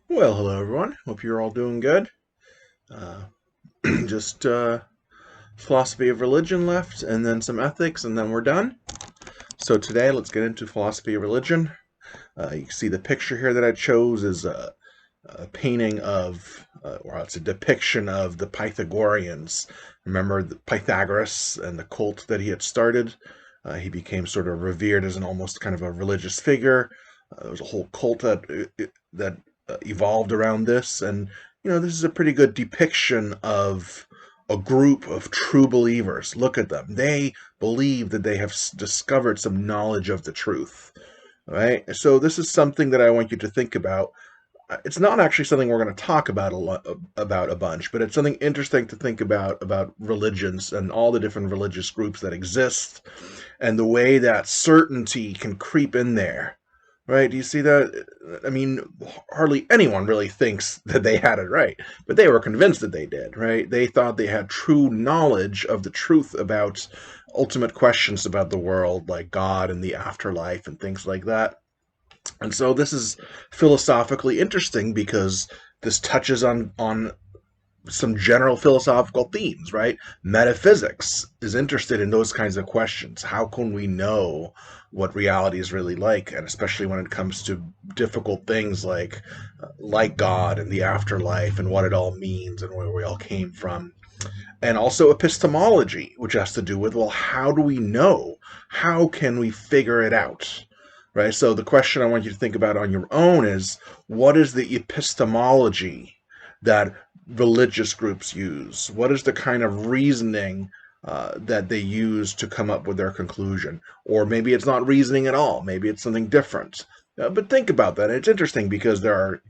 Well, hello everyone. Hope you're all doing good. Uh, just philosophy of religion left, and then some ethics, and then we're done. So today, let's get into philosophy of religion. You can see the picture here that I chose is a painting of, or it's a depiction of the Pythagoreans. Remember Pythagoras and the cult that he had started? He became sort of revered as an almost kind of a religious figure. There was a whole cult that evolved around this, and this is a pretty good depiction of a group of true believers. Look at them; they believe that they have discovered some knowledge of the truth. Right? So this is something that I want you to think about. It's not actually something we're going to talk about about a bunch, but it's something interesting to think about religions and all the different religious groups that exist, and the way that certainty can creep in there. Right? Do you see that? I mean, hardly anyone really thinks that they had it right, but they were convinced that they did. Right? They thought they had true knowledge of the truth about ultimate questions about the world, like God and the afterlife and things like that. And so this is philosophically interesting because this touches on some general philosophical themes, right? Metaphysics is interested in those kinds of questions. How can we know what reality is really like, and especially when it comes to difficult things like God and the afterlife and what it all means and where we all came from. And also epistemology, which has to do with, well, how do we know? How can we figure it out? Right? So the question I want you to think about on your own is, what is the epistemology that religious groups use? What is the kind of reasoning that they use to come up with their conclusion? Or maybe it's not reasoning at all. Maybe it's something different. But think about that. It's interesting because there are,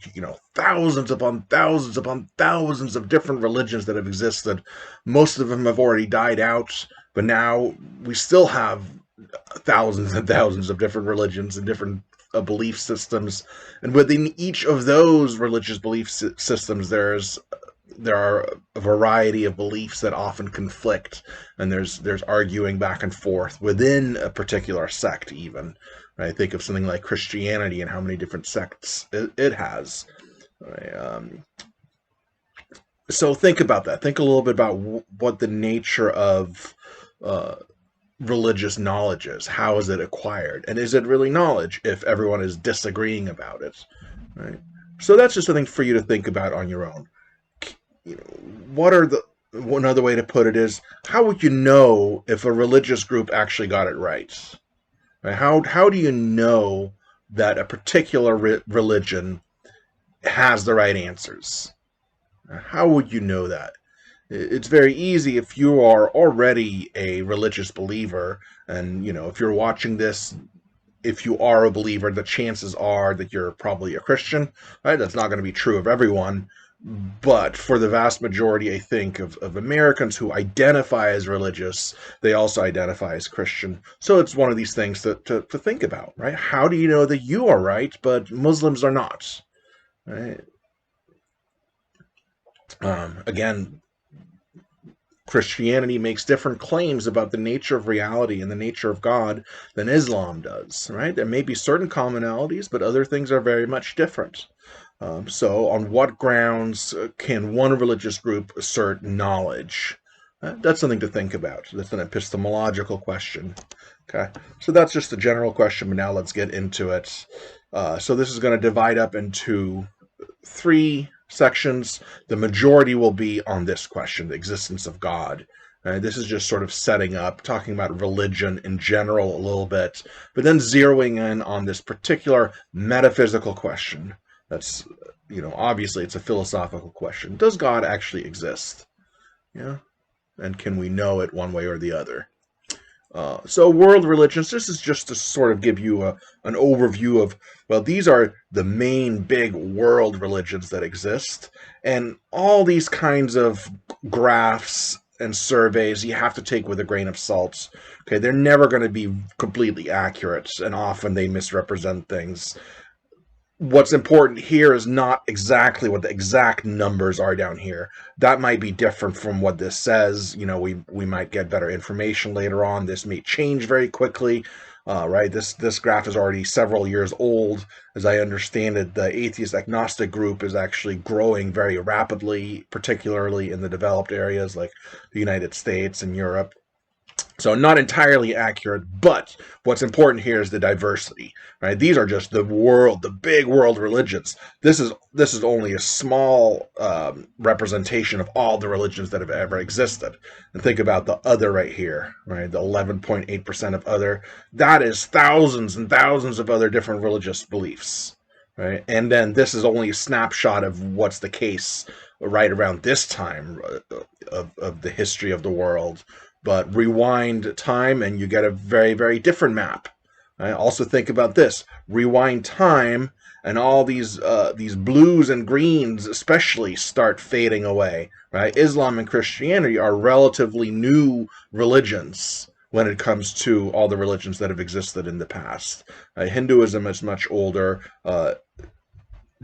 thousands upon thousands upon thousands of different religions that have existed. Most of them have already died out, but now we still have thousands and thousands of different religions and different belief systems. And within each of those religious belief systems, there are a variety of beliefs that often conflict, and there's arguing back and forth within a particular sect even. Right? Think of something like Christianity and how many different sects it has. Right? So think about that. Think a little bit about what the nature of uh, religious knowledge is. How is it acquired? And is it really knowledge if everyone is disagreeing about it? Right? So that's just something for you to think about on your own. What are the One other way to put it is, how would you know if a religious group actually got it right? Right? How do you know that a particular religion has the right answers? How would you know that? It's very easy if you are already a religious believer, and if you're watching this, if you are a believer, the chances are that you're probably a Christian. Right? That's not going to be true of everyone, but for the vast majority, I think, of Americans who identify as religious, they also identify as Christian. So it's one of these things to think about, right? How do you know that you are right, but Muslims are not? Right? Again, Christianity makes different claims about the nature of reality and the nature of God than Islam does, right? There may be certain commonalities, but other things are very much different. So, on what grounds can one religious group assert knowledge? That's something to think about. That's an epistemological question. Okay, so that's just a general question, but now let's get into it. So, this is going to divide up into three sections. The majority will be on this question, the existence of God. This is just sort of setting up, talking about religion in general a little bit, but then zeroing in on this particular metaphysical question. That's, obviously it's a philosophical question. Does God actually exist? Yeah. And can we know it one way or the other? So world religions, this is just to sort of give you an overview of, well, these are the main big world religions that exist. And all these kinds of graphs and surveys you have to take with a grain of salt. Okay, they're never going to be completely accurate, and often they misrepresent things. What's important here is not exactly what the exact numbers are down here. That might be different from what this says. We might get better information later on. This may change very quickly. right? This graph is already several years old. As I understand it, the atheist agnostic group is actually growing very rapidly, particularly in the developed areas like the United States and Europe. So not entirely accurate, but what's important here is the diversity, right? These are just the big world religions. This is only a small representation of all the religions that have ever existed. And think about the other right here, right? The 11.8% of other. That is thousands and thousands of other different religious beliefs, right? And then this is only a snapshot of what's the case right around this time of the history of the world, but rewind time and you get a very, very different map. Right? Also think about this: rewind time, and all these blues and greens, especially, start fading away. Right? Islam and Christianity are relatively new religions when it comes to all the religions that have existed in the past. Hinduism is much older.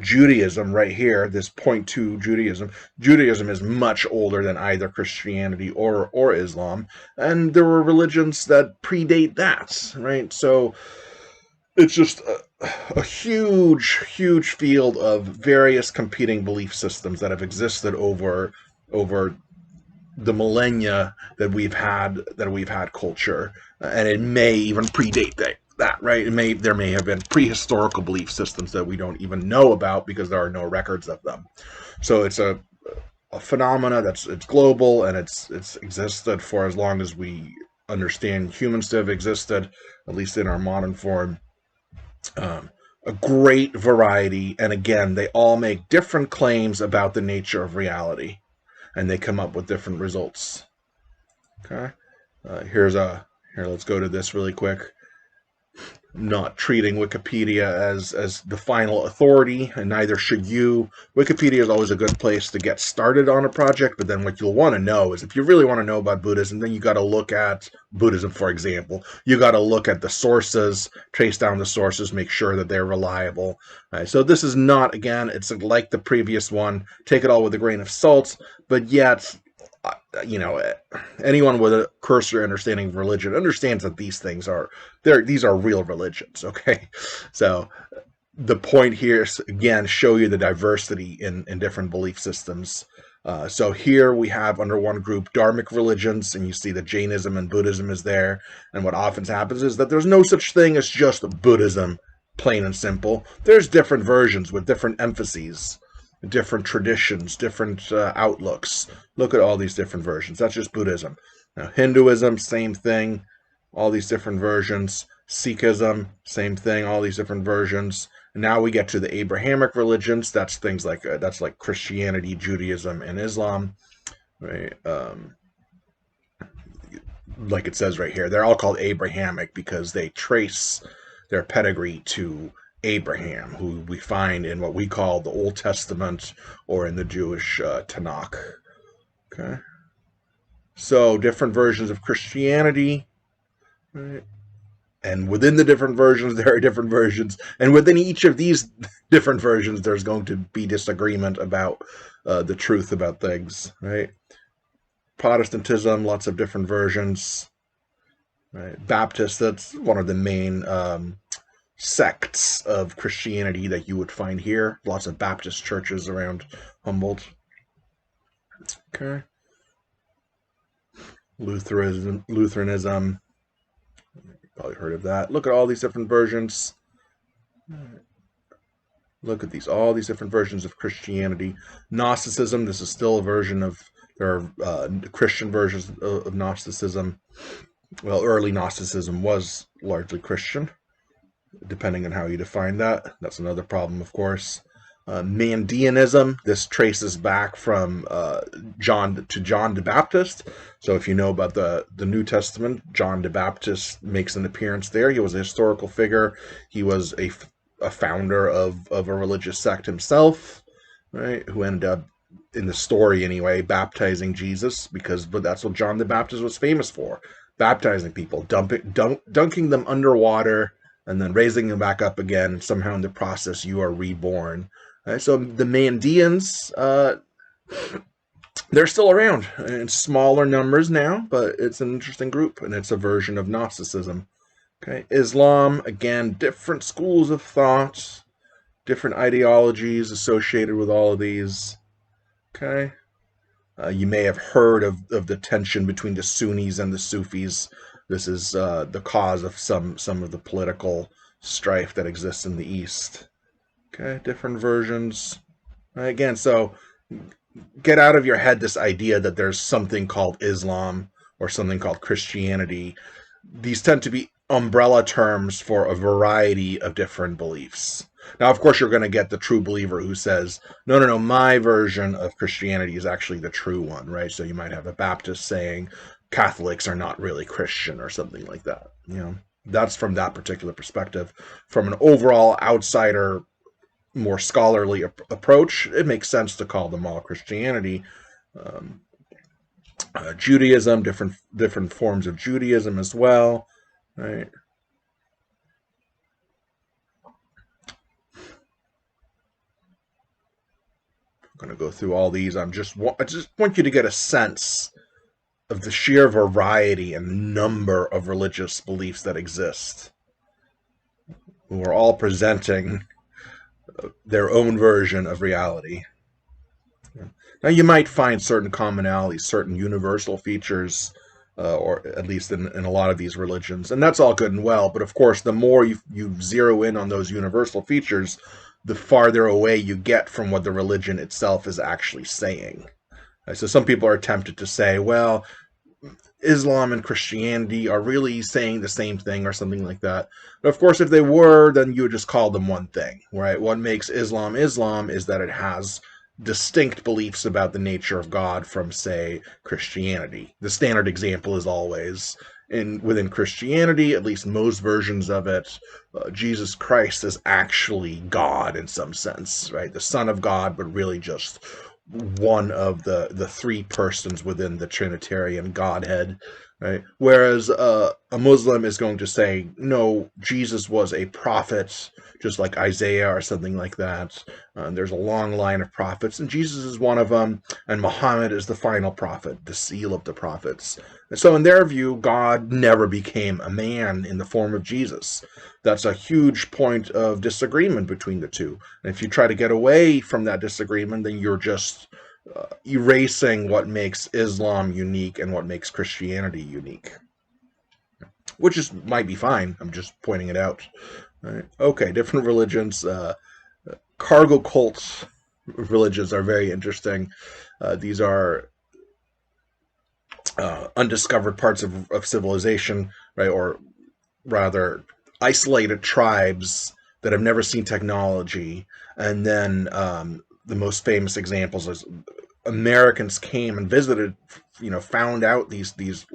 Judaism right here, this point two Judaism is much older than either Christianity or Islam, and there were religions that predate that, right? So it's just a huge field of various competing belief systems that have existed over the millennia that we've had culture, and it may even predate that, right? There may have been prehistorical belief systems that we don't even know about because there are no records of them. So it's a phenomena it's global, and it's existed for as long as we understand humans to have existed, at least in our modern form. A great variety, and again, they all make different claims about the nature of reality, and they come up with different results. Okay, here, let's go to this really quick. Not treating Wikipedia as the final authority, and neither should you. Wikipedia is always a good place to get started on a project, but then what you'll want to know is, if you really want to know about Buddhism, then you got to look at Buddhism, for example. You got to look at the sources, trace down the sources, make sure that they're reliable. Right, so this is not, again, it's like the previous one. Take it all with a grain of salt, but yet, anyone with a cursory understanding of religion understands that these things are these are real religions. Okay, so the point here is, again, show you the diversity in different belief systems. So here we have, under one group, dharmic religions, and you see that Jainism and Buddhism is there. And what often happens is that there's no such thing as just Buddhism, plain and simple. There's different versions with different emphases, different traditions, different outlooks. Look at all these different versions. That's just Buddhism. Now, Hinduism, same thing. All these different versions. Sikhism, same thing. All these different versions. And now we get to the Abrahamic religions. That's things like Christianity, Judaism, and Islam. Right? Like it says right here, they're all called Abrahamic because they trace their pedigree to Abraham, who we find in what we call the Old Testament, or in the Jewish Tanakh. Okay, so different versions of Christianity, right? And within the different versions, there are different versions, and within each of these different versions, there's going to be disagreement about the truth about things, right? Protestantism, lots of different versions, right? Baptist, that's one of the main sects of Christianity that you would find here. Lots of Baptist churches around Humboldt. Okay. Lutheranism. You've probably heard of that. Look at all these different versions. Look at all these different versions of Christianity. Gnosticism, this is still a version of, there are Christian versions of Gnosticism. Well, early Gnosticism was largely Christian, depending on how you define that. That's another problem, of course. Mandeanism, this traces back from John the Baptist. So if you know about the New Testament, John the Baptist makes an appearance there. He was a historical figure. He was a founder of a religious sect himself, right? Who ended up, in the story anyway, baptizing Jesus, but that's what John the Baptist was famous for. Baptizing people, dunking them underwater, and then raising them back up again. Somehow in the process, you are reborn. Right, so the Mandeans, they're still around in smaller numbers now, but it's an interesting group, and it's a version of Gnosticism. Okay, Islam, again, different schools of thought, different ideologies associated with all of these. Okay. You may have heard of the tension between the Sunnis and the Sufis. This is the cause of some of the political strife that exists in the East. Okay, different versions. Again, so get out of your head this idea that there's something called Islam or something called Christianity. These tend to be umbrella terms for a variety of different beliefs. Now, of course, you're going to get the true believer who says, no, no, no, my version of Christianity is actually the true one, right? So you might have a Baptist saying Catholics are not really Christian or something like that. That's from that particular perspective. From an overall outsider, more scholarly approach, it makes sense to call them all Christianity. Um, Judaism, different forms of Judaism as well, right? I'm going to go through all these. I just want you to get a sense of the sheer variety and number of religious beliefs that exist, who are all presenting their own version of reality. Now, you might find certain commonalities, certain universal features, or at least in a lot of these religions, and that's all good and well. But of course, the more you zero in on those universal features, the farther away you get from what the religion itself is actually saying. So some people are tempted to say, well, Islam and Christianity are really saying the same thing or something like that. But of course, if they were, then you would just call them one thing, right? What makes Islam Islam is that it has distinct beliefs about the nature of God from, say, Christianity. The standard example is always within Christianity, at least most versions of it, Jesus Christ is actually God in some sense, right? The Son of God, but really just one of the three persons within the Trinitarian Godhead, right? Whereas a Muslim is going to say, no, Jesus was a prophet, just like Isaiah or something like that. There's a long line of prophets, and Jesus is one of them, and Muhammad is the final prophet, the seal of the prophets. And so, in their view, God never became a man in the form of Jesus. That's a huge point of disagreement between the two. And if you try to get away from that disagreement, then you're just erasing what makes Islam unique and what makes Christianity unique, which might be fine. I'm just pointing it out. Right. Okay, different religions. Cargo cults religions are very interesting. These are undiscovered parts of civilization, right? Or rather, isolated tribes that have never seen technology. And then the most famous examples is Americans came and visited, found out these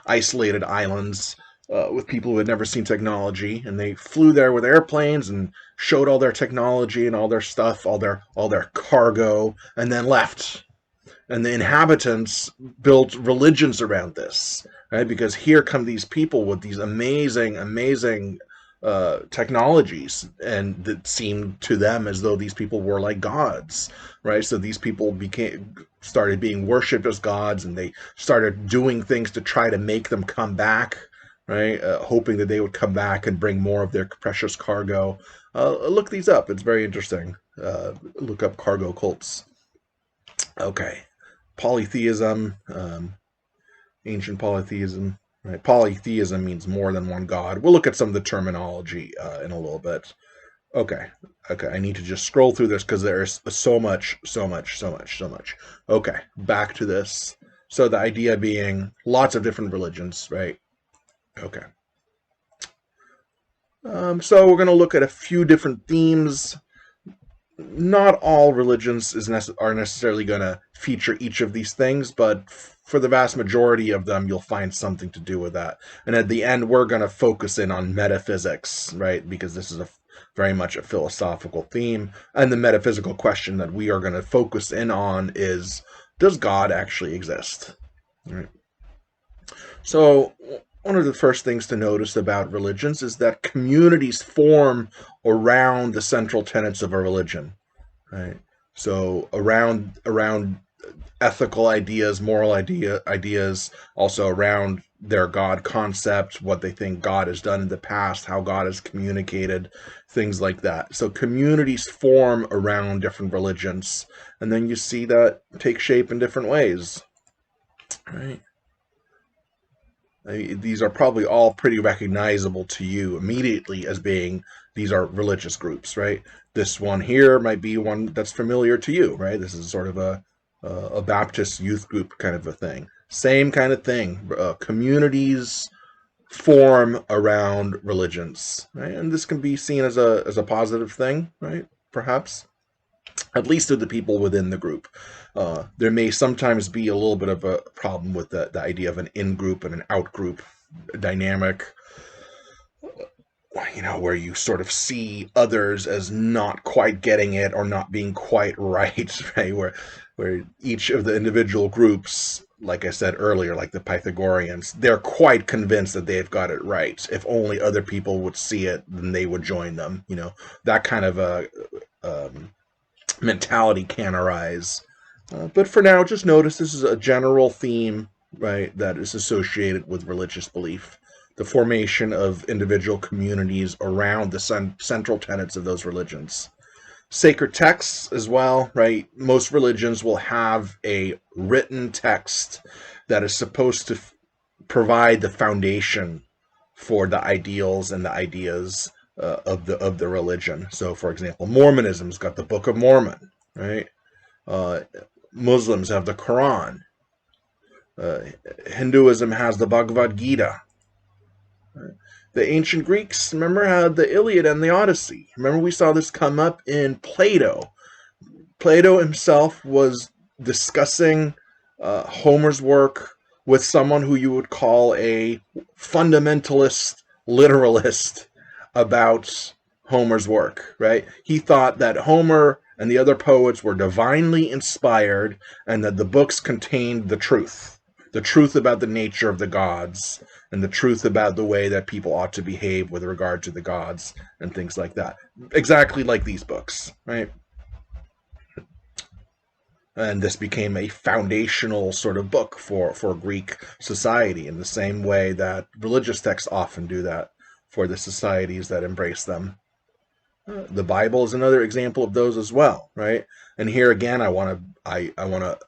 isolated islands with people who had never seen technology, and they flew there with airplanes and showed all their technology and all their stuff, all their cargo, and then left. And the inhabitants built religions around this, right? Because here come these people with these amazing technologies, and that seemed to them as though these people were like gods, right? So these people started being worshipped as gods, and they started doing things to try to make them come back, right? Hoping that they would come back and bring more of their precious cargo. Look these up; it's very interesting. Look up cargo cults. Okay. Polytheism, ancient polytheism. Right? Polytheism means more than one god. We'll look at some of the terminology in a little bit. Okay. I need to just scroll through this because there's so much. Okay, back to this. So the idea being lots of different religions, right? Okay. So we're going to look at a few different themes. Not all religions are necessarily going to feature each of these things, but for the vast majority of them, you'll find something to do with that. And at the end, we're going to focus in on metaphysics, right? Because this is very much a philosophical theme. And the metaphysical question that we are going to focus in on is, does God actually exist? Right? So one of the first things to notice about religions is that communities form around the central tenets of a religion, right? So around ethical ideas, moral ideas, also around their God concept, what they think God has done in the past, how God has communicated, things like that. So communities form around different religions, and then you see that take shape in different ways, right? These are probably all pretty recognizable to you immediately as being these are religious groups, right? This one here might be one that's familiar to you, right? This is sort of a Baptist youth group kind of a thing. Same kind of thing. Communities form around religions, right? And this can be seen as a positive thing, right? Perhaps, at least to the people within the group. There may sometimes be a little bit of a problem with the idea of an in-group and an out-group dynamic, where you sort of see others as not quite getting it or not being quite right, right? Where each of the individual groups, like I said earlier, like the Pythagoreans, they're quite convinced that they've got it right. If only other people would see it, then they would join them. That kind of a mentality can arise. But for now, just notice this is a general theme, right, that is associated with religious belief. The formation of individual communities around the central tenets of those religions. Sacred texts as well, right? Most religions will have a written text that is supposed to provide the foundation for the ideals and the ideas of the religion. So, for example, Mormonism's got the Book of Mormon, right? Muslims have the Quran. Hinduism has the Bhagavad Gita. The ancient Greeks, remember, had the Iliad and the Odyssey. Remember, we saw this come up in Plato. Plato himself was discussing Homer's work with someone who you would call a fundamentalist literalist about Homer's work, right? He thought that Homer and the other poets were divinely inspired and that the books contained the truth about the nature of the gods and the truth about the way that people ought to behave with regard to the gods and things like that. Exactly like these books, right? And this became a foundational sort of book for Greek society in the same way that religious texts often do that for the societies that embrace them. The Bible is another example of those as well, right? And here again, I want to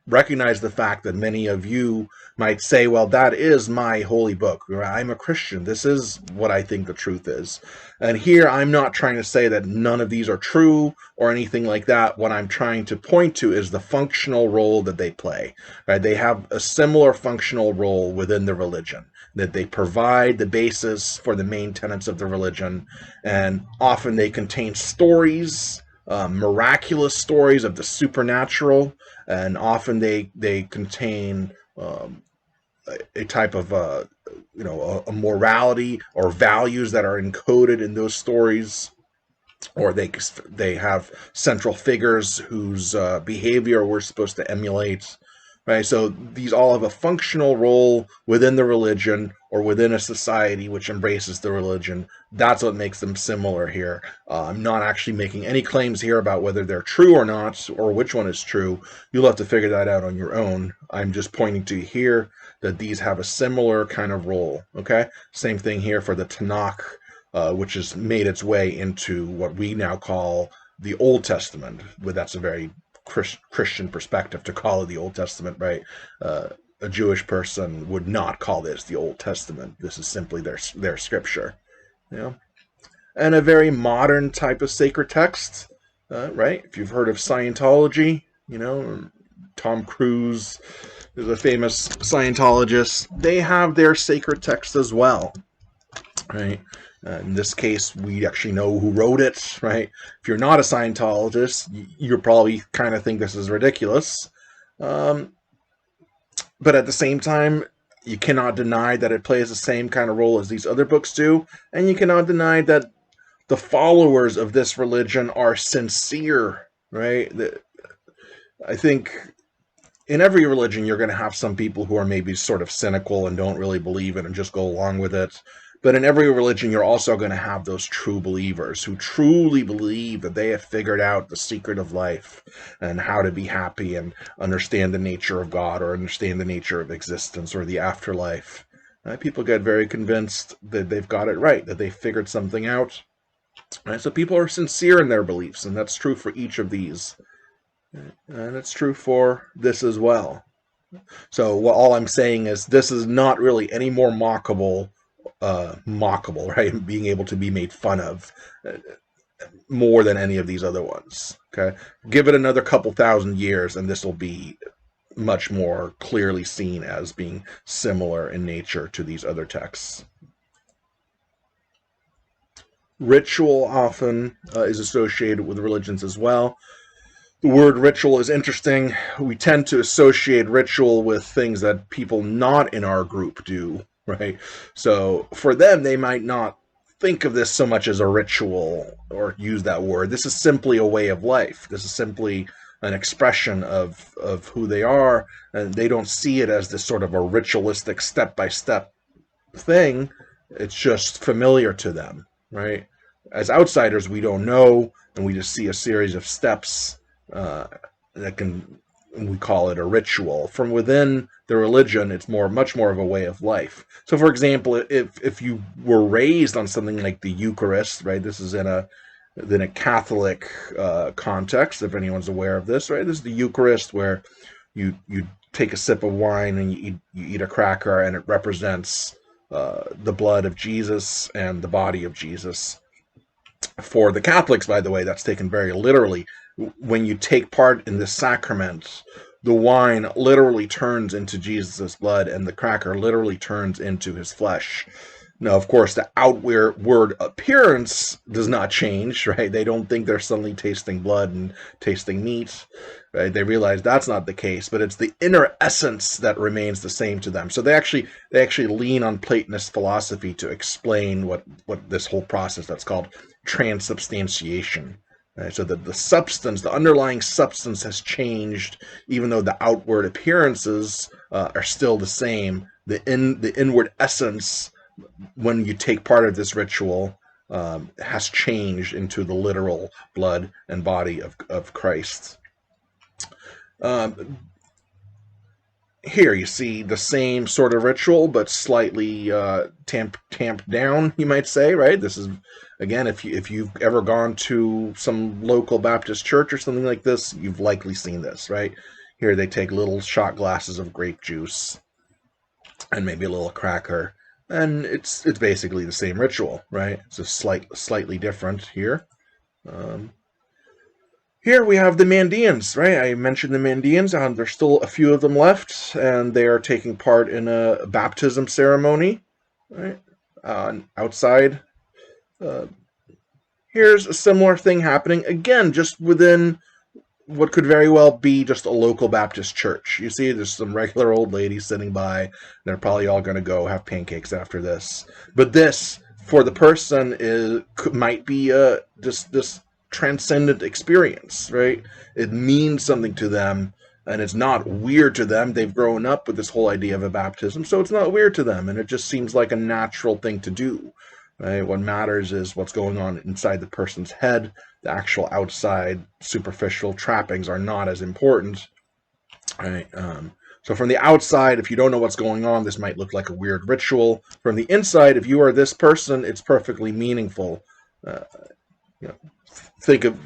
recognize the fact that many of you might say, well, that is my holy book. I'm a Christian. This is what I think the truth is. And here I'm not trying to say that none of these are true or anything like that. What I'm trying to point to is the functional role that they play. Right? They have a similar functional role within the religion, that they provide the basis for the main tenets of the religion, and often they contain stories, miraculous stories of the supernatural, and often they contain a type of a morality or values that are encoded in those stories, or they have central figures whose behavior we're supposed to emulate. Right, so these all have a functional role within the religion or within a society which embraces the religion. That's what makes them similar here. I'm not actually making any claims here about whether they're true or not, or which one is true. You'll have to figure that out on your own. I'm just pointing to here that these have a similar kind of role. Okay, same thing here for the Tanakh, which has made its way into what we now call the Old Testament. But that's a very Christian perspective to call it the Old Testament, right? A Jewish person would not call this the Old Testament. This is simply their scripture, And a very modern type of sacred text, right? If you've heard of Scientology, Tom Cruise is a famous Scientologist. They have their sacred text as well, right? In this case, we actually know who wrote it, right? If you're not a Scientologist, you probably kind of think this is ridiculous. But at the same time, you cannot deny that it plays the same kind of role as these other books do, and you cannot deny that the followers of this religion are sincere, right? I think in every religion, you're going to have some people who are maybe sort of cynical and don't really believe it and just go along with it. But in every religion, you're also going to have those true believers who truly believe that they have figured out the secret of life and how to be happy and understand the nature of God or understand the nature of existence or the afterlife. People get very convinced that they've got it right, that they figured something out. Right? So people are sincere in their beliefs, and that's true for each of these. And it's true for this as well. So all I'm saying is this is not really any more mockable, right? Being able to be made fun of more than any of these other ones. Okay, give it another couple thousand years, and this will be much more clearly seen as being similar in nature to these other texts. Ritual often is associated with religions as well. The word ritual is interesting. We tend to associate ritual with things that people not in our group do, right? So for them, they might not think of this so much as a ritual or use that word. This is simply a way of life. This is simply an expression of who they are, and they don't see it as this sort of a ritualistic step-by-step thing. It's just familiar to them, right? As outsiders, we don't know, and we just see a series of steps we call it a ritual. From within the religion, it's much more of a way of life. So, for example, if you were raised on something like the Eucharist, right? This is in a Catholic context, if anyone's aware of this, right? This is the Eucharist, where you take a sip of wine and you eat a cracker, and it represents the blood of Jesus and the body of Jesus. For the Catholics, by the way, that's taken very literally. When you take part in this sacrament, the wine literally turns into Jesus' blood, and the cracker literally turns into his flesh. Now, of course, the outward appearance does not change, right? They don't think they're suddenly tasting blood and tasting meat, right? They realize that's not the case, but it's the inner essence that remains the same to them. So they actually lean on Platonist philosophy to explain what this whole process that's called transubstantiation. Right? So the substance, the underlying substance has changed, even though the outward appearances are still the same. The inward essence, when you take part of this ritual, has changed into the literal blood and body of Christ. Here you see the same sort of ritual, but slightly tamped down, you might say, right? This is, again, if you've ever gone to some local Baptist church or something like this, you've likely seen this, right? Here they take little shot glasses of grape juice and maybe a little cracker, and it's basically the same ritual, right? It's just slightly different here. Here we have the Mandeans, right? I mentioned the Mandeans, and there's still a few of them left, and they are taking part in a baptism ceremony, right? Outside. Here's a similar thing happening, again, just within what could very well be just a local Baptist church. You see, there's some regular old ladies sitting by. They're probably all going to go have pancakes after this. But this, for the person, might be this transcendent experience, right? It means something to them, and it's not weird to them. They've grown up with this whole idea of a baptism, so it's not weird to them, and it just seems like a natural thing to do, right? What matters is what's going on inside the person's head. The actual outside superficial trappings are not as important, right? So from the outside, if you don't know what's going on, this might look like a weird ritual. From the inside, if you are this person, it's perfectly meaningful. Think of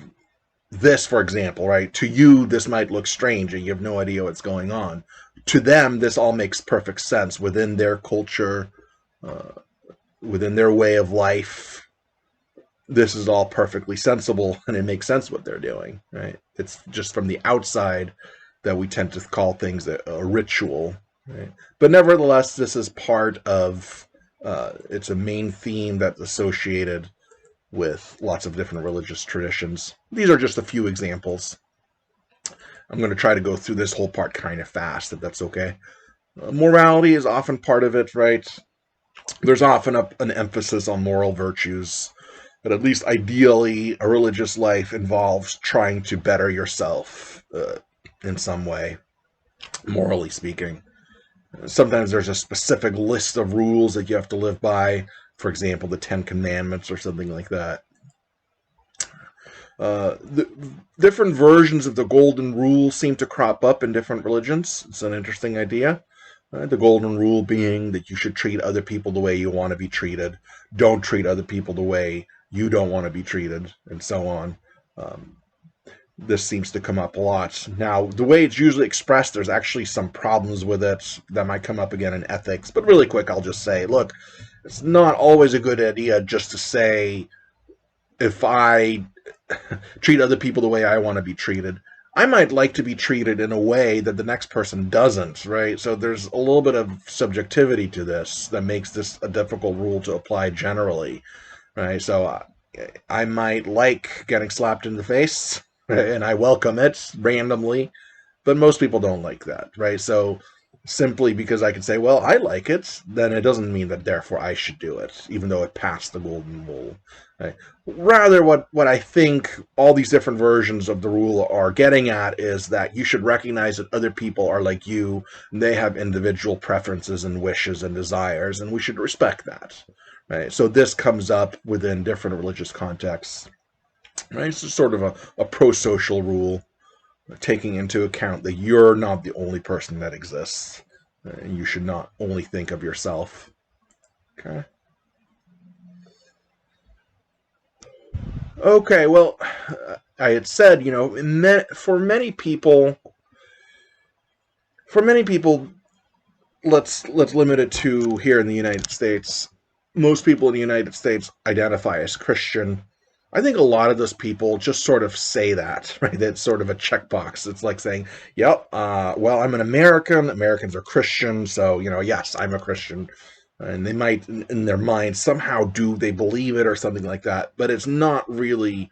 this, for example, right? To you, this might look strange and you have no idea what's going on. To them, this all makes perfect sense within their culture, within their way of life. This is all perfectly sensible, and it makes sense what they're doing, right? It's just from the outside that we tend to call things a ritual, right? But nevertheless, this is part of, it's a main theme that's associated with lots of different religious traditions. These are just a few examples. I'm going to try to go through this whole part kind of fast, if that's okay. Morality is often part of it, right? There's often an emphasis on moral virtues, but at least ideally, a religious life involves trying to better yourself in some way, morally speaking. Sometimes there's a specific list of rules that you have to live by. for example, the Ten Commandments or something like that. The different versions of the golden rule seem to crop up in different religions. It's an interesting idea. The golden rule being that you should treat other people the way you want to be treated. Don't treat other people the way you don't want to be treated, and so on. This seems to come up a lot. Now, the way it's usually expressed, there's actually some problems with it that might come up again in ethics. But really quick, I'll just say, look, it's not always a good idea just to say, if I treat other people the way I want to be treated, I might like to be treated in a way that the next person doesn't, right? So there's a little bit of subjectivity to this that makes this a difficult rule to apply generally, right? So I might like getting slapped in the face, right? And I welcome it randomly, but most people don't like that, right? So simply because I can say, well, I like it, then it doesn't mean that therefore I should do it, even though it passed the golden rule. Right? Rather, what I think all these different versions of the rule are getting at is that you should recognize that other people are like you, and they have individual preferences and wishes and desires, and we should respect that. Right? So this comes up within different religious contexts. Right? It's sort of a pro-social rule, taking into account that you're not the only person that exists. And you should not only think of yourself. Okay. Okay, well, I had said, for many people, let's limit it to here in the United States. Most people in the United States identify as Christian. I think a lot of those people just sort of say that, right? That's sort of a checkbox. It's like saying, yep, well, I'm an American. Americans are Christian, so, yes, I'm a Christian. And they might, in their mind, somehow they believe it or something like that, but it's not really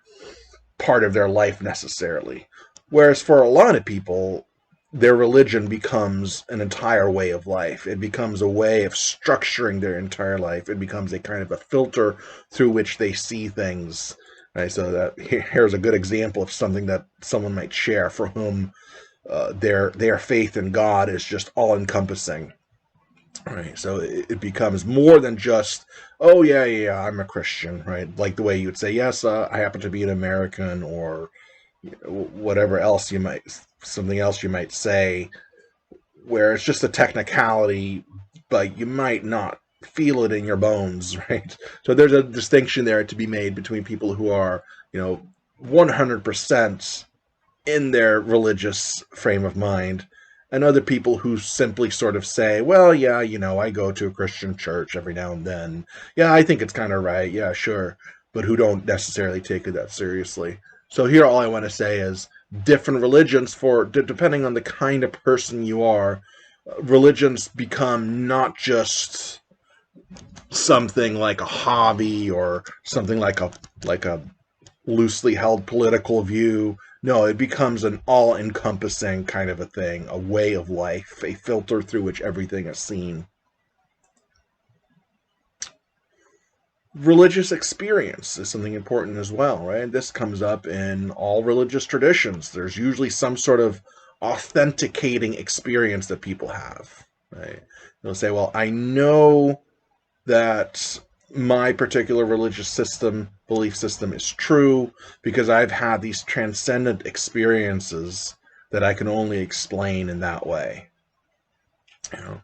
part of their life necessarily. Whereas for a lot of people, their religion becomes an entire way of life. It becomes a way of structuring their entire life. It becomes a kind of a filter through which they see things. Right? So that here's a good example of something that someone might share for whom their faith in God is just all-encompassing. Right, so it becomes more than just, oh yeah, I'm a Christian, right? Like the way you would say, yes, I happen to be an American, or whatever else something else you might say, where it's just a technicality, but you might not feel it in your bones, right? So there's a distinction there to be made between people who are, 100% in their religious frame of mind, and other people who simply sort of say, well, yeah, I go to a Christian church every now and then. Yeah, I think it's kind of right. Yeah, sure. But who don't necessarily take it that seriously. So here all I want to say is different religions, depending on the kind of person you are, religions become not just something like a hobby or something like a loosely held political view. No, it becomes an all-encompassing kind of a thing, a way of life, a filter through which everything is seen. Religious experience is something important as well, right? This comes up in all religious traditions. There's usually some sort of authenticating experience that people have, right? They'll say, well, I know that my particular religious belief system is true because I've had these transcendent experiences that I can only explain in that way. Well,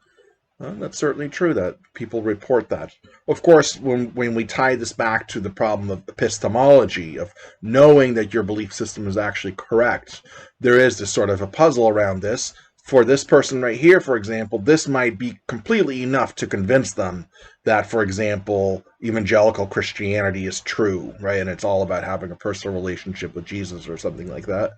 that's certainly true that people report that. Of course, when we tie this back to the problem of epistemology, of knowing that your belief system is actually correct, there is this sort of a puzzle around this. For this person right here, for example, this might be completely enough to convince them that, for example, evangelical Christianity is true, right? And it's all about having a personal relationship with Jesus or something like that.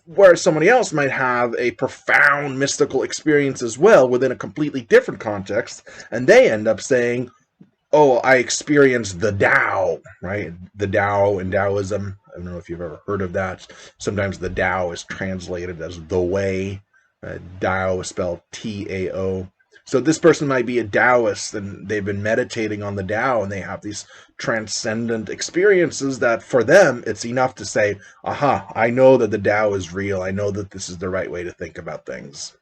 Whereas somebody else might have a profound mystical experience as well within a completely different context, and they end up saying, oh, I experienced the Tao, right? The Tao in Taoism. I don't know if you've ever heard of that. Sometimes the Tao is translated as the way. Tao is spelled T-A-O. So this person might be a Taoist, and they've been meditating on the Tao, and they have these transcendent experiences that for them, it's enough to say, aha, I know that the Tao is real. I know that this is the right way to think about things.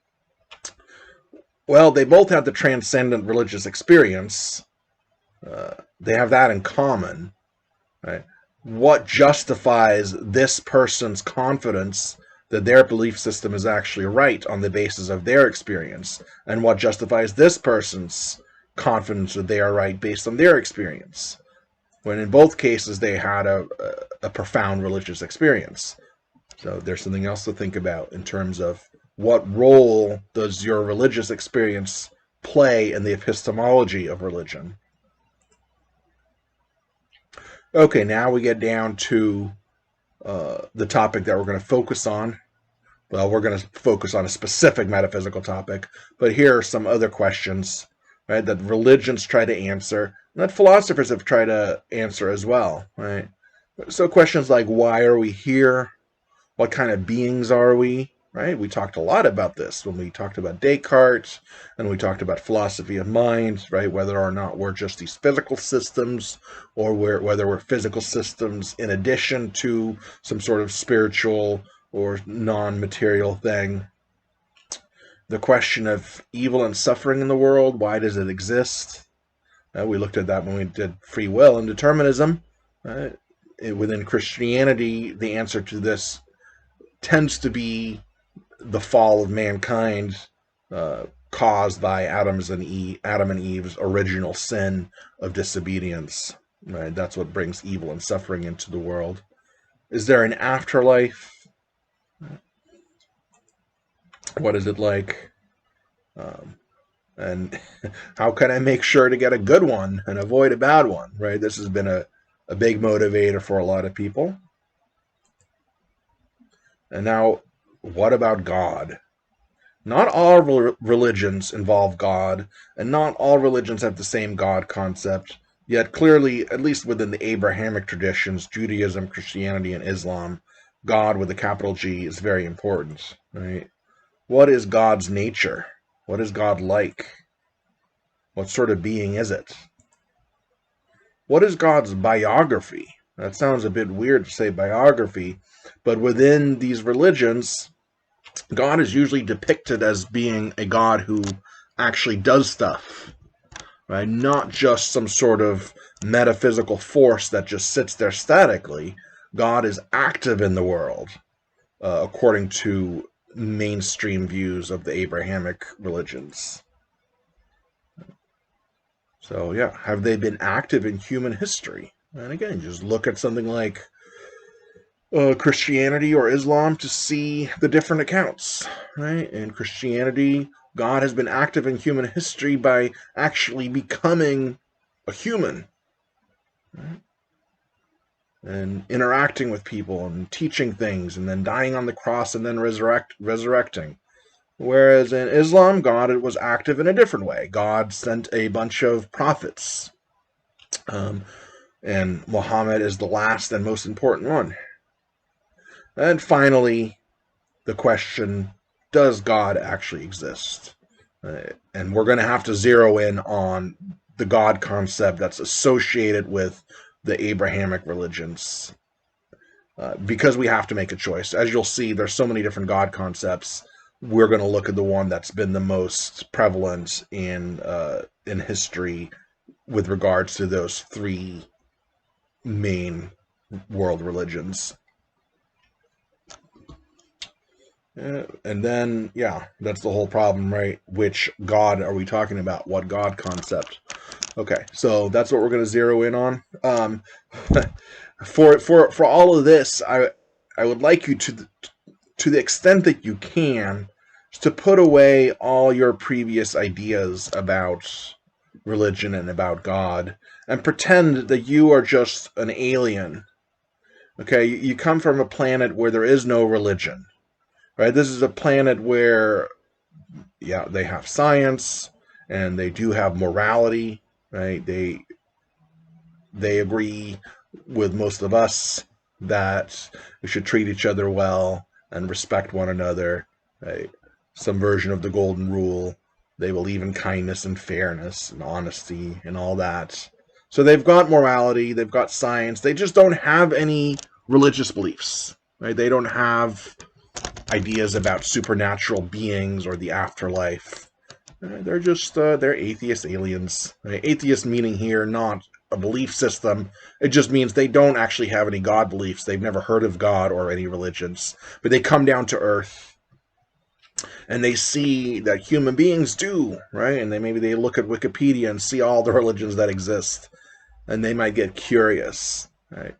Well, they both have the transcendent religious experience, they have that in common, right? What justifies this person's confidence that their belief system is actually right on the basis of their experience, and what justifies this person's confidence that they are right based on their experience, when in both cases they had a profound religious experience. So there's something else to think about in terms of what role does your religious experience play in the epistemology of religion. Okay, now we get down to the topic that we're going to focus on. Well, we're going to focus on a specific metaphysical topic, but here are some other questions, right, that religions try to answer, and that philosophers have tried to answer as well, right? So questions like, why are we here? What kind of beings are we? Right? We talked a lot about this when we talked about Descartes and we talked about philosophy of mind, right? Whether or not we're just these physical systems, or whether we're physical systems in addition to some sort of spiritual or non-material thing. The question of evil and suffering in the world, why does it exist? We looked at that when we did free will and determinism. Within Christianity, the answer to this tends to be the fall of mankind caused by Adam and Eve's original sin of disobedience. Right? That's what brings evil and suffering into the world. Is there an afterlife? What is it like? And how can I make sure to get a good one and avoid a bad one? Right? This has been a big motivator for a lot of people. And now, what about God? Not all religions involve God, and not all religions have the same God concept, yet clearly, at least within the Abrahamic traditions, Judaism, Christianity, and Islam, God with a capital G is very important, right? What is God's nature? What is God like? What sort of being is it? What is God's biography? That sounds a bit weird to say biography, but within these religions, God is usually depicted as being a God who actually does stuff, right? Not just some sort of metaphysical force that just sits there statically. God is active in the world, according to mainstream views of the Abrahamic religions. So yeah, have they been active in human history? And again, just look at something like Christianity or Islam to see the different accounts, right? In Christianity, God has been active in human history by actually becoming a human, right? And interacting with people and teaching things and then dying on the cross and then resurrecting. Whereas in Islam, God was active in a different way. God sent a bunch of prophets, and Muhammad is the last and most important one. And finally, the question, does God actually exist? And we're going to have to zero in on the God concept that's associated with the Abrahamic religions, because we have to make a choice. As you'll see, there's so many different God concepts. We're going to look at the one that's been the most prevalent in history with regards to those three main world religions. And then, yeah, that's the whole problem, right? Which God are we talking about? What God concept? Okay, so that's what we're going to zero in on. For all of this, I would like you to the extent that you can, to put away all your previous ideas about religion and about God, and pretend that you are just an alien. Okay, you come from a planet where there is no religion. Right? This is a planet where, yeah, they have science and they do have morality, right? They agree with most of us that we should treat each other well and respect one another, right? Some version of the golden rule. They believe in kindness and fairness and honesty and all that. So they've got morality, they've got science, they just don't have any religious beliefs, right? They don't have ideas about supernatural beings or the afterlife. They're just they're atheist aliens. Right? Atheist meaning here not a belief system. It just means they don't actually have any God beliefs. They've never heard of God or any religions, but they come down to Earth and they see that human beings do, right? And maybe they look at Wikipedia and see all the religions that exist, and they might get curious, right?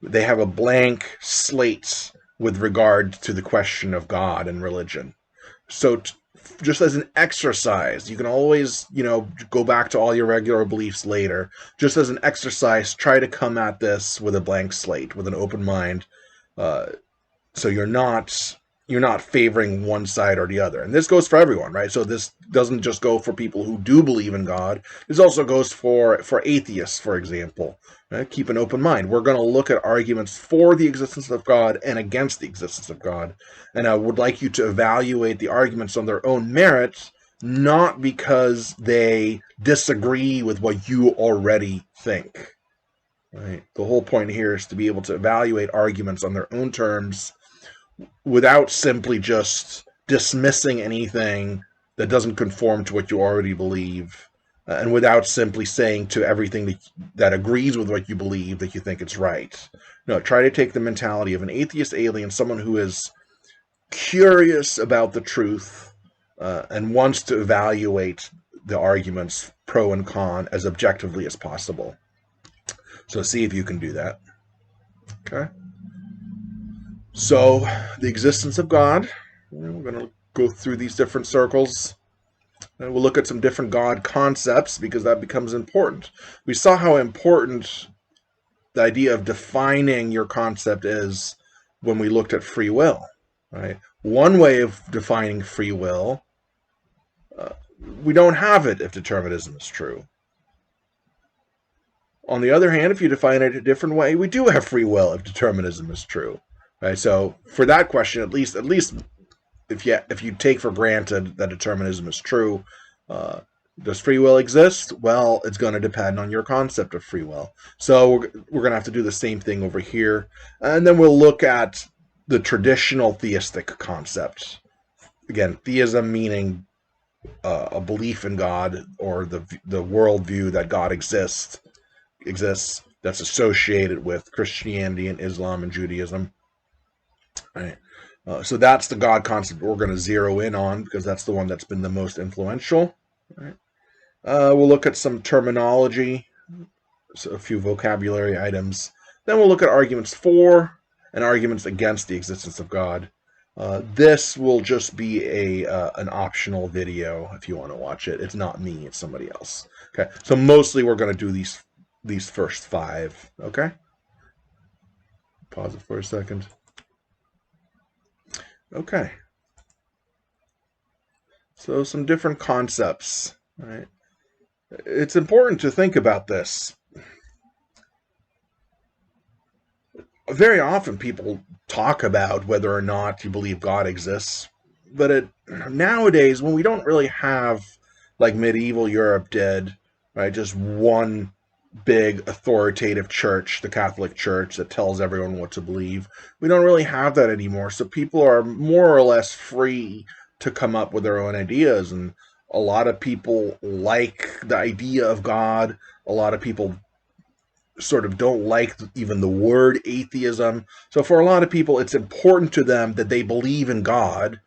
They have a blank slate with regard to the question of God and religion. So just as an exercise, you can always, go back to all your regular beliefs later. Just as an exercise, try to come at this with a blank slate, with an open mind. So you're not favoring one side or the other. And this goes for everyone, right? So this doesn't just go for people who do believe in God. This also goes for atheists, for example. Right? Keep an open mind. We're going to look at arguments for the existence of God and against the existence of God. And I would like you to evaluate the arguments on their own merits, not because they disagree with what you already think. Right? The whole point here is to be able to evaluate arguments on their own terms without simply just dismissing anything that doesn't conform to what you already believe, and without simply saying to everything that agrees with what you believe that you think it's right. No, try to take the mentality of an atheist alien, someone who is curious about the truth and wants to evaluate the arguments pro and con as objectively as possible. So see if you can do that. Okay. So, the existence of God, we're going to go through these different circles, and we'll look at some different God concepts, because that becomes important. We saw how important the idea of defining your concept is when we looked at free will, right? One way of defining free will, we don't have it if determinism is true. On the other hand, if you define it a different way, we do have free will if determinism is true. Right, so for that question, at least if you take for granted that determinism is true, does free will exist? Well, it's going to depend on your concept of free will. So we're going to have to do the same thing over here, and then we'll look at the traditional theistic concept. Again, theism meaning a belief in God, or the worldview that God exists that's associated with Christianity and Islam and Judaism. Right. So that's the God concept we're going to zero in on, because that's the one that's been the most influential. Right. We'll look at some terminology, so a few vocabulary items. Then we'll look at arguments for and arguments against the existence of God. This will just be an optional video if you want to watch it. It's not me, it's somebody else. Okay. So mostly we're going to do these first 5. Okay. Pause it for a second. Okay. So some different concepts, right? It's important to think about this. Very often people talk about whether or not you believe God exists, but nowadays, when we don't really have, like medieval Europe did, right, just one big authoritative church, the Catholic Church, that tells everyone what to believe. We don't really have that anymore, so people are more or less free to come up with their own ideas, and a lot of people like the idea of God. A lot of people sort of don't like even the word atheism. So for a lot of people, it's important to them that they believe in God,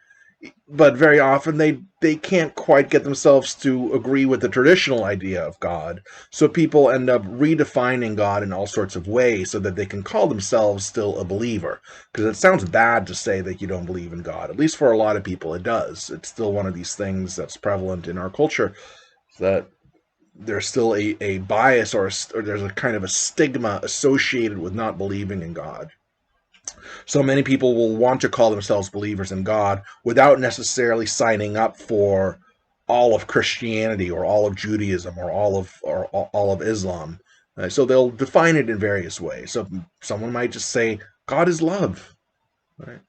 but very often they can't quite get themselves to agree with the traditional idea of God. So people end up redefining God in all sorts of ways so that they can call themselves still a believer. Because it sounds bad to say that you don't believe in God. At least for a lot of people it does. It's still one of these things that's prevalent in our culture, that there's still a bias or there's a kind of a stigma associated with not believing in God. So many people will want to call themselves believers in God without necessarily signing up for all of Christianity or all of Judaism or all of Islam. So they'll define it in various ways. So someone might just say, God is love. Right?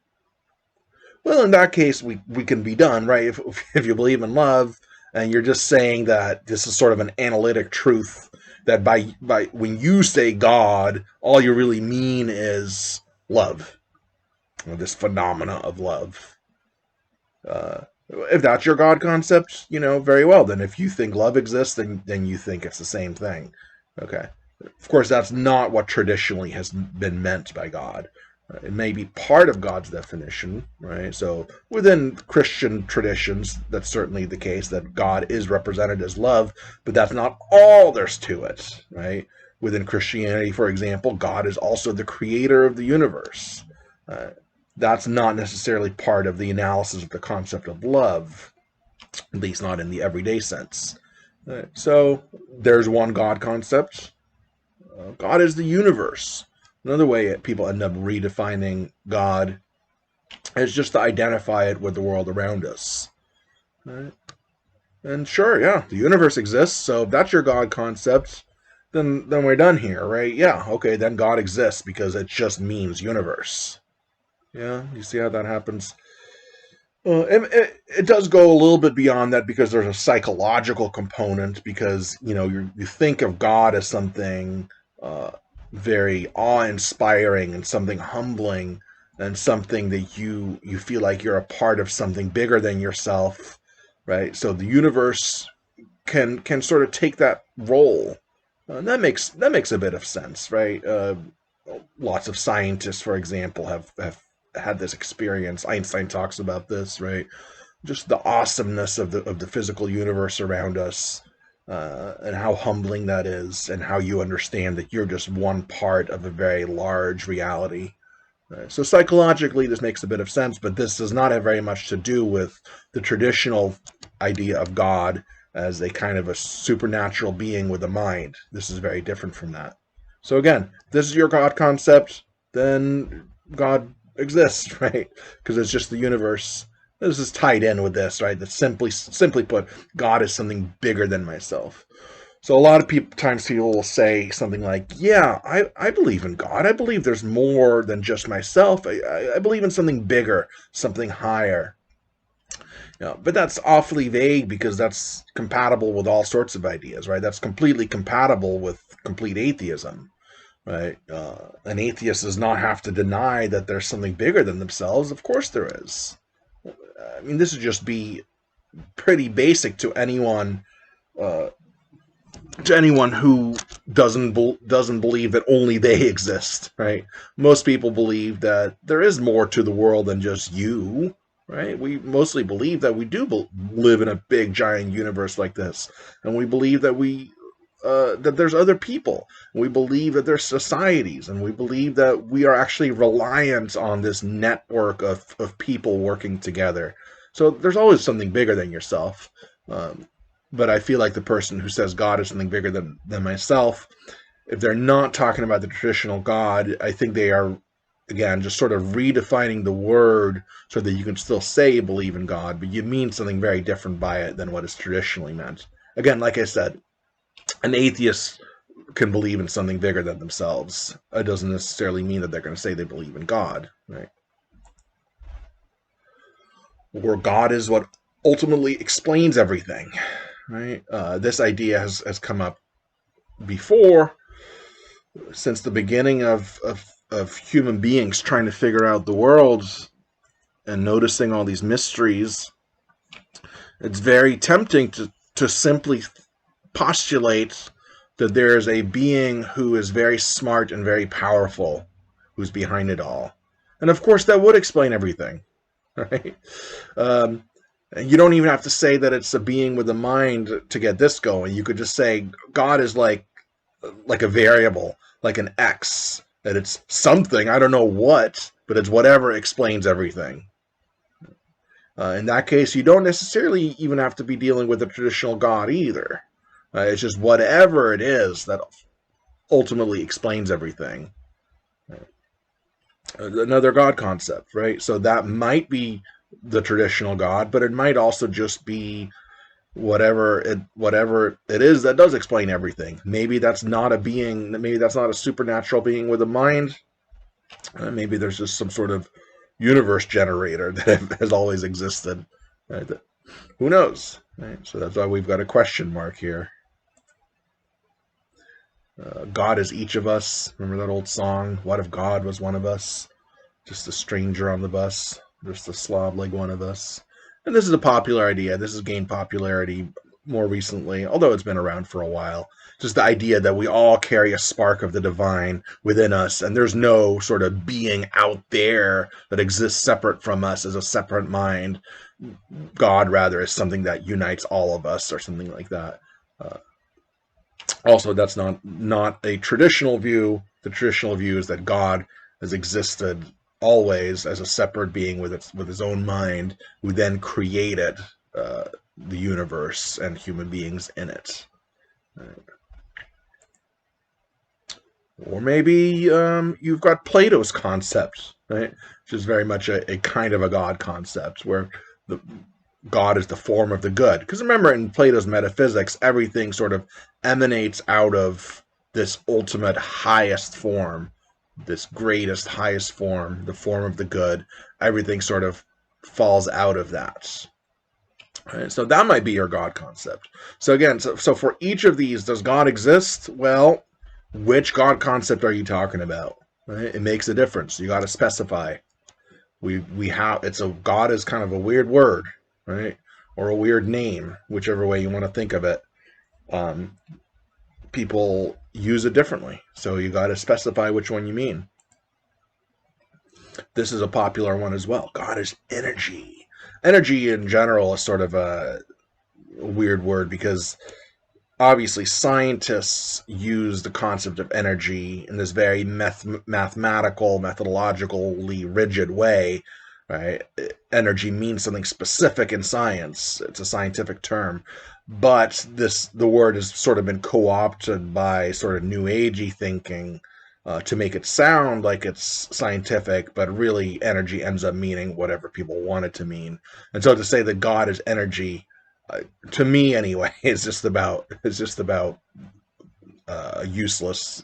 Well, in that case, we can be done, right? If you believe in love, and you're just saying that this is sort of an analytic truth, that by when you say God, all you really mean is love, or this phenomena of love. If that's your God concept, very well. Then if you think love exists, then you think it's the same thing. Okay. Of course, that's not what traditionally has been meant by God. It may be part of God's definition, right? So within Christian traditions, that's certainly the case that God is represented as love, but that's not all there's to it, right? Within Christianity, for example, God is also the creator of the universe. Uh, that's not necessarily part of the analysis of the concept of love, at least not in the everyday sense. So there's one God concept. God is the universe. Another way people end up redefining God is just to identify it with the world around us. Right? And sure, yeah, the universe exists, so if that's your God concept, then we're done here, right? Yeah, okay, then God exists because it just means universe. Yeah, you see how that happens? It does go a little bit beyond that because there's a psychological component. Because you think of God as something uh, very awe-inspiring and something humbling, and something that you feel like you're a part of something bigger than yourself, right? So the universe can sort of take that role. That makes a bit of sense, right? Lots of scientists, for example, have had this experience. Einstein talks about this, right? Just the awesomeness of the physical universe around us, and how humbling that is, and how you understand that you're just one part of a very large reality. So psychologically, this makes a bit of sense, but this does not have very much to do with the traditional idea of God as a kind of a supernatural being with a mind. This is very different from that. So again, this is your God concept, then God exists, right? Because it's just the universe. This is tied in with this, right? That simply put, God is something bigger than myself. So a lot of times people will say something like, "Yeah, I believe in God. I believe there's more than just myself. I believe in something bigger, something higher." But that's awfully vague because that's compatible with all sorts of ideas, right? That's completely compatible with complete atheism, right? An atheist does not have to deny that there's something bigger than themselves. Of course there is. I mean, this would just be pretty basic uh, to anyone who doesn't believe that only they exist, right? Most people believe that there is more to the world than just you, right? We mostly believe that we do live in a big giant universe like this, and we believe that there's other people. We believe that there's societies, and we believe that we are actually reliant on this network of people working together. So there's always something bigger than yourself. Um, but I feel like the person who says God is something bigger than myself, if they're not talking about the traditional God, I think they are, again, just sort of redefining the word so that you can still say you believe in God, but you mean something very different by it than what is traditionally meant. Again, like I said, an atheist can believe in something bigger than themselves. It doesn't necessarily mean that they're going to say they believe in God, right? Or God is what ultimately explains everything, right? This idea has come up before, since the beginning of human beings trying to figure out the world and noticing all these mysteries. It's very tempting to simply postulate that there is a being who is very smart and very powerful who's behind it all. And of course, that would explain everything, right? Um, you don't even have to say that it's a being with a mind to get this going. You could just say God is like a variable, like an X, that it's something, I don't know what, but it's whatever explains everything. In that case, you don't necessarily even have to be dealing with a traditional God either. It's just whatever it is that ultimately explains everything. Another God concept, right? So that might be the traditional God, but it might also just be whatever it is that does explain everything. Maybe that's not a being. Maybe that's not a supernatural being with a mind. Maybe there's just some sort of universe generator that has always existed. Right? Who knows? Right? So that's why we've got a question mark here. God is each of us. Remember that old song? What if God was one of us? Just a stranger on the bus, just a slob like one of us. And this is a popular idea. This has gained popularity more recently, although it's been around for a while. Just the idea that we all carry a spark of the divine within us, and there's no sort of being out there that exists separate from us as a separate mind. God, rather, is something that unites all of us, or something like that. Uh, Also, that's not a traditional view. The traditional view is that God has existed always as a separate being with his own mind, who then created the universe and human beings in it. Or maybe you've got Plato's concept, right? Which is very much a kind of a God concept, where the God is the form of the good. Because remember, in Plato's metaphysics, everything sort of emanates out of this ultimate highest form, this greatest, highest form, the form of the good. Everything sort of falls out of that. Right? So that might be your God concept. So again, so for each of these, does God exist? Well, which God concept are you talking about? Right? It makes a difference. You got to specify. We have God is kind of a weird word, right? Or a weird name, whichever way you want to think of it. People use it differently, so you got to specify which one you mean. This is a popular one as well. God is energy. Energy in general is sort of a weird word because obviously scientists use the concept of energy in this very mathematical, methodologically rigid way, right? Energy means something specific in science. It's a scientific term. But the word has sort of been co-opted by sort of new agey thinking to make it sound like it's scientific, but really energy ends up meaning whatever people want it to mean. And so to say that God is energy, to me anyway, is just about a useless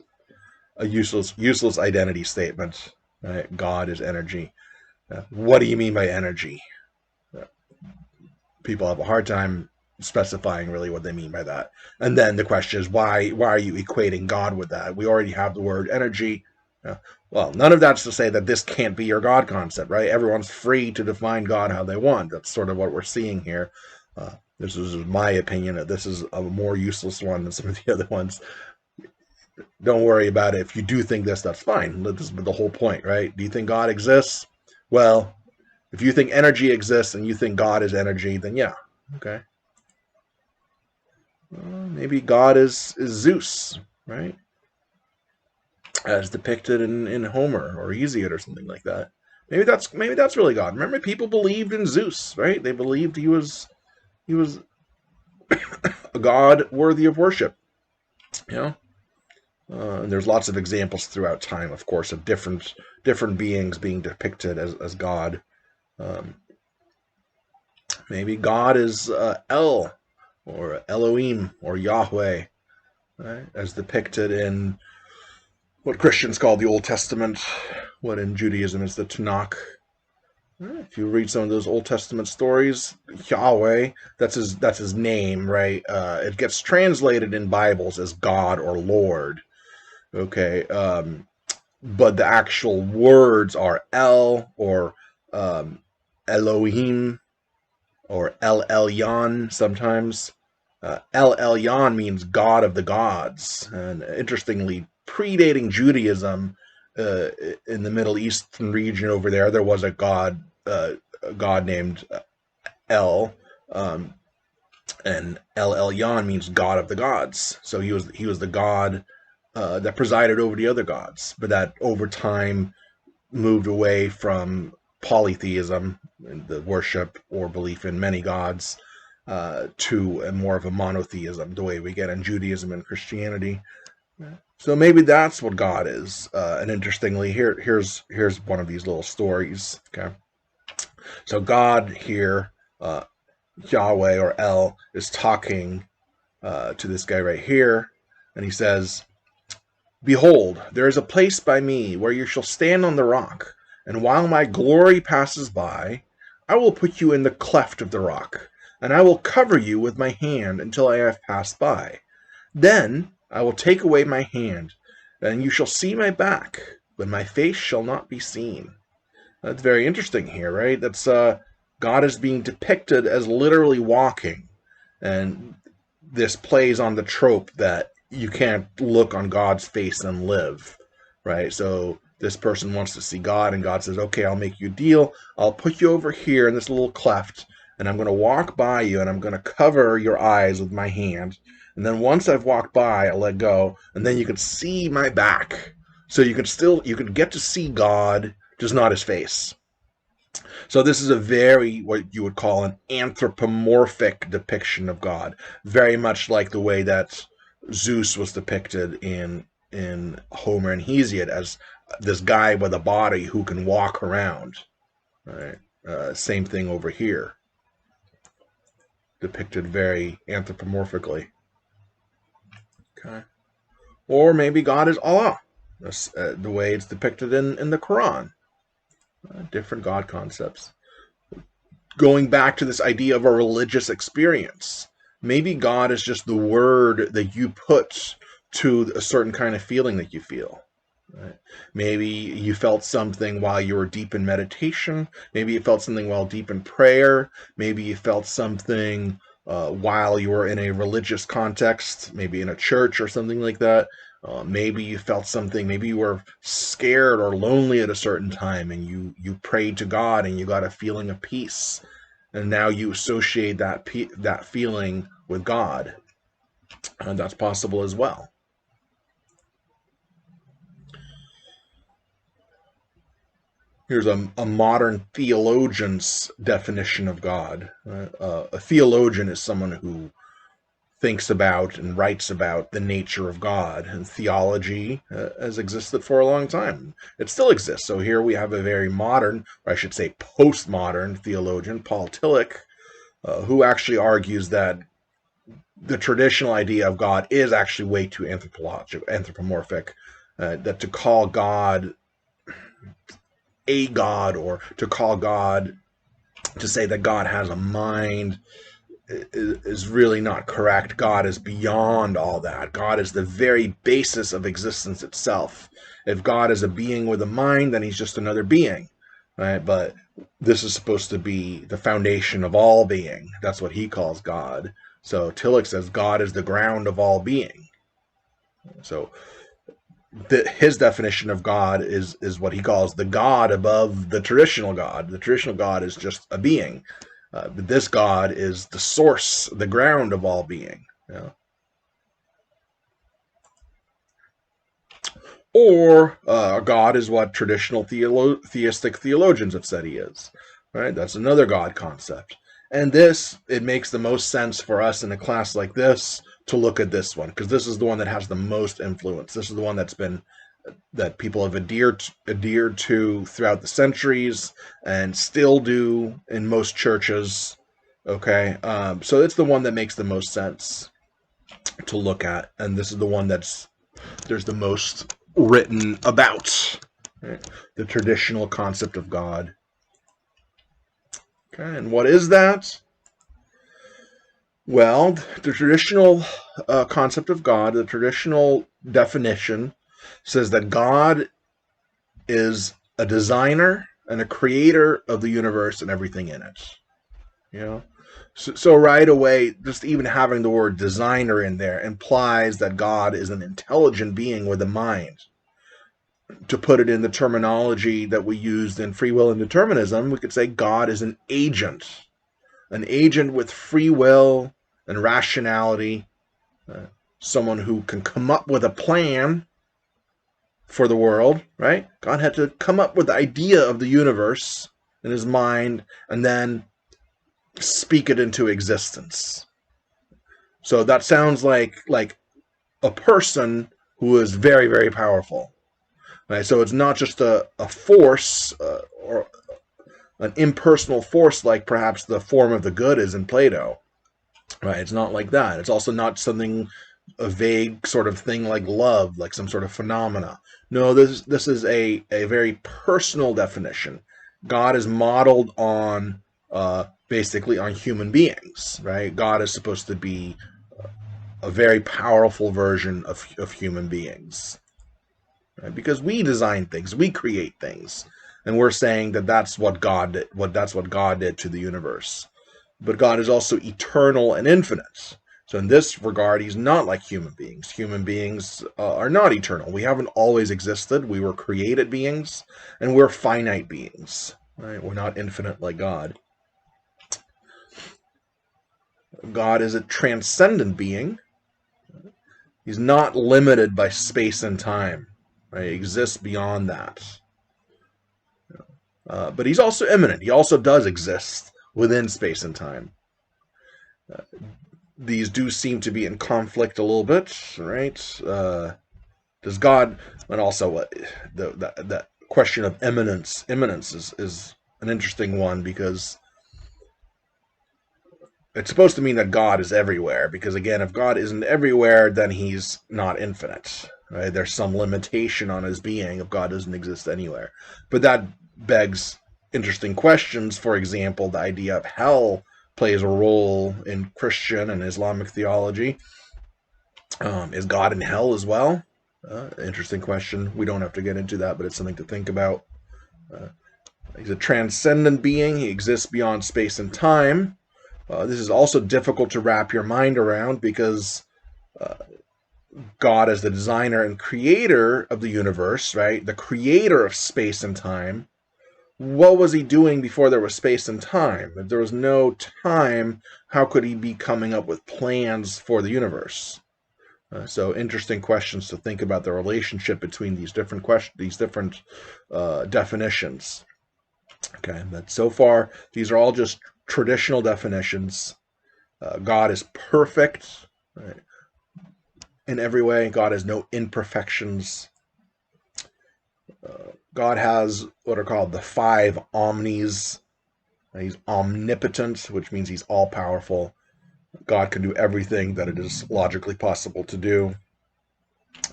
identity statement. Right? God is energy. What do you mean by energy? People have a hard time specifying really what they mean by that. And then the question is, why are you equating God with that? We already have the word energy. Well, none of that's to say that this can't be your God concept, right? Everyone's free to define God how they want. That's sort of what we're seeing here. This is my opinion. This is a more useless one than some of the other ones. Don't worry about it. If you do think this, that's fine. This is the whole point, right? Do you think God exists? Well, if you think energy exists and you think God is energy, then yeah, okay. Maybe God is Zeus, right? As depicted in Homer or Hesiod or something like that. Maybe that's really God. Remember, people believed in Zeus, right? They believed he was a god worthy of worship. You know, and there's lots of examples throughout time, of course, of different beings being depicted as God. Maybe God is El or Elohim or Yahweh, right? As depicted in what Christians call the Old Testament, what in Judaism is the Tanakh. If you read some of those Old Testament stories, Yahweh, that's his name, right? It gets translated in Bibles as God or Lord. Okay, but the actual words are El or Elohim or El Elyon sometimes. El Elyon means God of the gods, and interestingly, predating Judaism, in the Middle Eastern region over there was a god named El, and El Elyon means God of the gods. So he was the god that presided over the other gods, but that over time moved away from polytheism, the worship or belief in many gods, to a more of a monotheism, the way we get in Judaism and Christianity. So maybe that's what God is. And interestingly, here's one of these little stories. Okay, so God here, Yahweh or El, is talking to this guy right here, and he says, "Behold, there is a place by me where you shall stand on the rock, and while my glory passes by, I will put you in the cleft of the rock, and I will cover you with my hand until I have passed by. Then I will take away my hand, and you shall see my back, but my face shall not be seen." That's very interesting here, right? That's God is being depicted as literally walking. And this plays on the trope that you can't look on God's face and live, right? So this person wants to see God, and God says, okay, I'll make you a deal. I'll put you over here in this little cleft, and I'm going to walk by you, and I'm going to cover your eyes with my hand. And then once I've walked by, I'll let go, and then you can see my back. So you can get to see God, just not his face. So this is a very, what you would call an anthropomorphic depiction of God, very much like the way that Zeus was depicted in Homer and Hesiod as this guy with a body who can walk around. Right? Same thing over here, depicted very anthropomorphically. Okay. Or maybe God is Allah, the way it's depicted in the Quran. Different God concepts. Going back to this idea of a religious experience. Maybe God is just the word that you put to a certain kind of feeling that you feel. Right? Maybe you felt something while you were deep in meditation. Maybe you felt something while deep in prayer. Maybe you felt something while you were in a religious context, maybe in a church or something like that. Maybe you felt something, maybe you were scared or lonely at a certain time, and you prayed to God and you got a feeling of peace. And now you associate that feeling with God. And that's possible as well. Here's a modern theologian's definition of God. A theologian is someone who thinks about and writes about the nature of God. And theology has existed for a long time. It still exists. So here we have a very modern, or I should say postmodern theologian, Paul Tillich, who actually argues that the traditional idea of God is actually way too anthropomorphic. That to call God a God, or to call God, to say that God has a mind, is really not correct. God is beyond all that. God is the very basis of existence itself. If God is a being with a mind, then he's just another being, right? But this is supposed to be the foundation of all being. That's what he calls God. So Tillich says God is the ground of all being. So his definition of God is what he calls the God above the traditional God. The traditional God is just a being. But this God is the source, the ground of all being. You know? Or God is what traditional theistic theologians have said he is. Right? That's another God concept. And this, it makes the most sense for us in a class like this to look at this one, because this is the one that has the most influence. This is the one that people have adhered to throughout the centuries and still do in most churches. Okay, so it's the one that makes the most sense to look at, and this is the one there's the most written about, right? The traditional concept of God. Okay, and what is that? Well, the traditional concept of God, the traditional definition, says that God is a designer and a creator of the universe and everything in it. You know? So right away, just even having the word designer in there implies that God is an intelligent being with a mind. To put it in the terminology that we used in free will and determinism, we could say God is an agent with free will and rationality, someone who can come up with a plan for the world, right? God had to come up with the idea of the universe in his mind and then speak it into existence. So that sounds like a person who is very, very powerful. Right? So it's not just a force or an impersonal force like perhaps the form of the good is in Plato. Right? It's not like that. It's also not something, a vague sort of thing like love, like some sort of phenomena. No, this is a very personal definition. God is modeled on basically on human beings, right? God is supposed to be a very powerful version of human beings, right? Because we design things, we create things. And we're saying that that's what God did to the universe. But God is also eternal and infinite. So in this regard, he's not like human beings. Human beings are not eternal. We haven't always existed. We were created beings, and we're finite beings. Right? We're not infinite like God. God is a transcendent being. He's not limited by space and time. Right? He exists beyond that. But he's also immanent. He also does exist within space and time. These do seem to be in conflict a little bit, right? Does God, and also that question of immanence is an interesting one, because it's supposed to mean that God is everywhere, because again, if God isn't everywhere, then he's not infinite, right? There's some limitation on his being if God doesn't exist anywhere. But that begs interesting questions. For example, the idea of hell plays a role in Christian and Islamic theology. Is God in hell as well? Interesting question. We don't have to get into that, but it's something to think about. He's a transcendent being. He exists beyond space and time. This is also difficult to wrap your mind around, because God is the designer and creator of the universe, right? The creator of space and time. What was he doing before there was space and time? If there was no time, how could he be coming up with plans for the universe? So interesting questions to think about the relationship between these different definitions. Okay, but so far these are all just traditional definitions. God is perfect, right, in every way. God has no imperfections. God has what are called the 5 omnis. He's omnipotent, which means he's all-powerful. God can do everything that it is logically possible to do.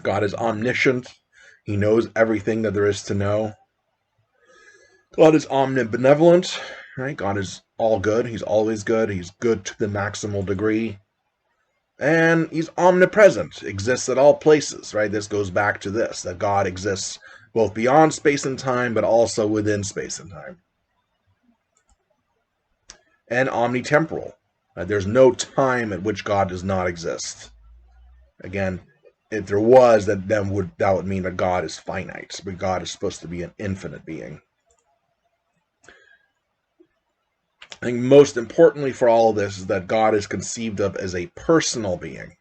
God is omniscient. He knows everything that there is to know. God is omnibenevolent, right? God is all good. He's always good. He's good to the maximal degree. And he's omnipresent, exists at all places, right? This goes back to this, that God exists both beyond space and time, but also within space and time. And omnitemporal. There's no time at which God does not exist. Again, if there was, that would mean that God is finite, but God is supposed to be an infinite being. I think most importantly for all of this is that God is conceived of as a personal being.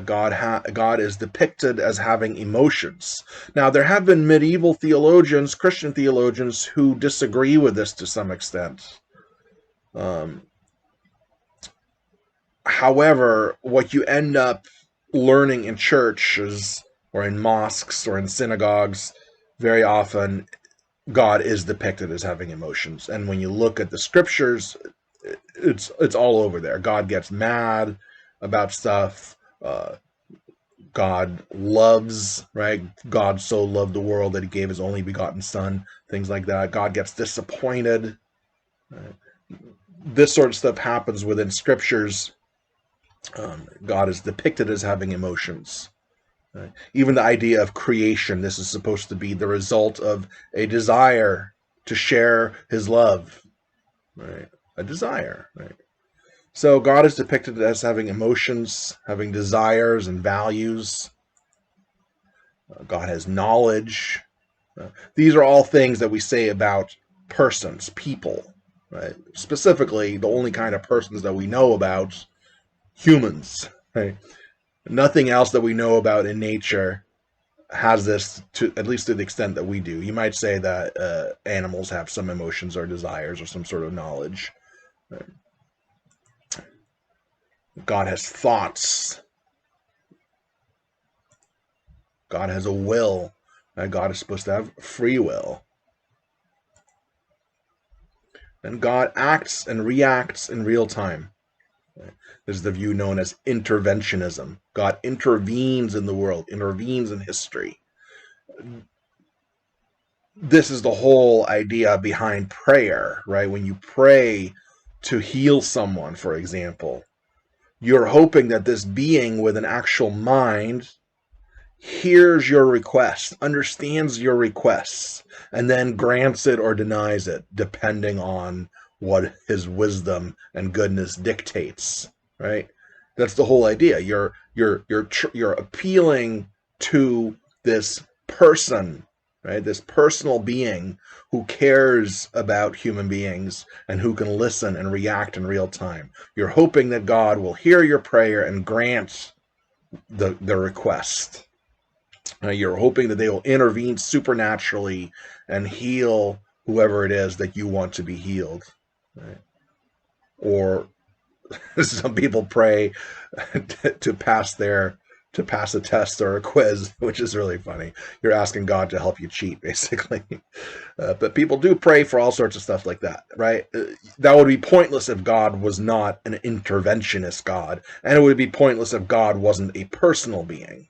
God is depicted as having emotions. Now, there have been medieval theologians, Christian theologians, who disagree with this to some extent. However, what you end up learning in churches or in mosques or in synagogues, very often God is depicted as having emotions. And when you look at the scriptures, it's all over there. God gets mad about stuff. God loves, right? God so loved the world that he gave his only begotten son, things like that. God gets disappointed. This sort of stuff happens within scriptures. God is depicted as having emotions. Even the idea of creation, this is supposed to be the result of a desire to share his love, right? A desire, right? So God is depicted as having emotions, having desires and values. God has knowledge. These are all things that we say about persons, people, right? Specifically, the only kind of persons that we know about, humans, right? Nothing else that we know about in nature has this, to at least to the extent that we do. You might say that animals have some emotions or desires or some sort of knowledge. Right? God has thoughts. God has a will. God is supposed to have free will. And God acts and reacts in real time. This is the view known as interventionism. God intervenes in the world, intervenes in history. This is the whole idea behind prayer, right? When you pray to heal someone, for example, you're hoping that this being with an actual mind hears your request, understands your requests, and then grants it or denies it, depending on what his wisdom and goodness dictates, right? That's the whole idea. You're appealing to this person, right? This personal being who cares about human beings and who can listen and react in real time. You're hoping that God will hear your prayer and grant the request. You're hoping that they will intervene supernaturally and heal whoever it is that you want to be healed. Right? Or some people pray to pass a test or a quiz, which is really funny. You're asking God to help you cheat, basically. But people do pray for all sorts of stuff like that, right? That would be pointless if God was not an interventionist God, and it would be pointless if God wasn't a personal being.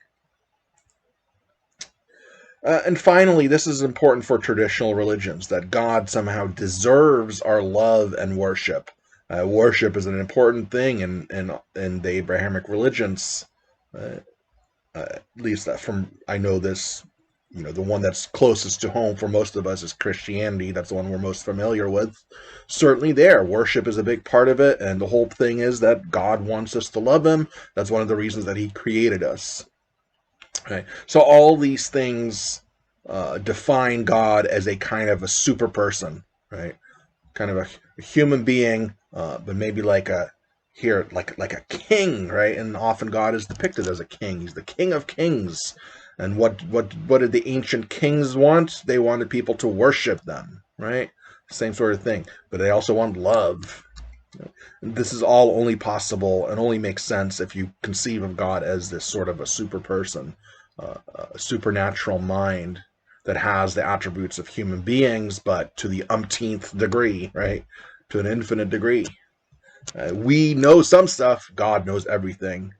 And finally, this is important for traditional religions, that God somehow deserves our love and worship. Worship is an important thing in the Abrahamic religions. At least from I know this, the one that's closest to home for most of us is Christianity. That's the one we're most familiar with. Certainly there, worship is a big part of it, and the whole thing is that God wants us to love him. That's one of the reasons that he created us. Right. So all these things define God as a kind of a super person, right? Kind of a human being, but maybe like a king, right? And often God is depicted as a king. He's the King of Kings. And what did the ancient kings want? They wanted people to worship them, right? Same sort of thing. But they also want love. This is all only possible and only makes sense if you conceive of God as this sort of a super person, a supernatural mind that has the attributes of human beings, but to the umpteenth degree, right? To an infinite degree. We know some stuff. God knows everything.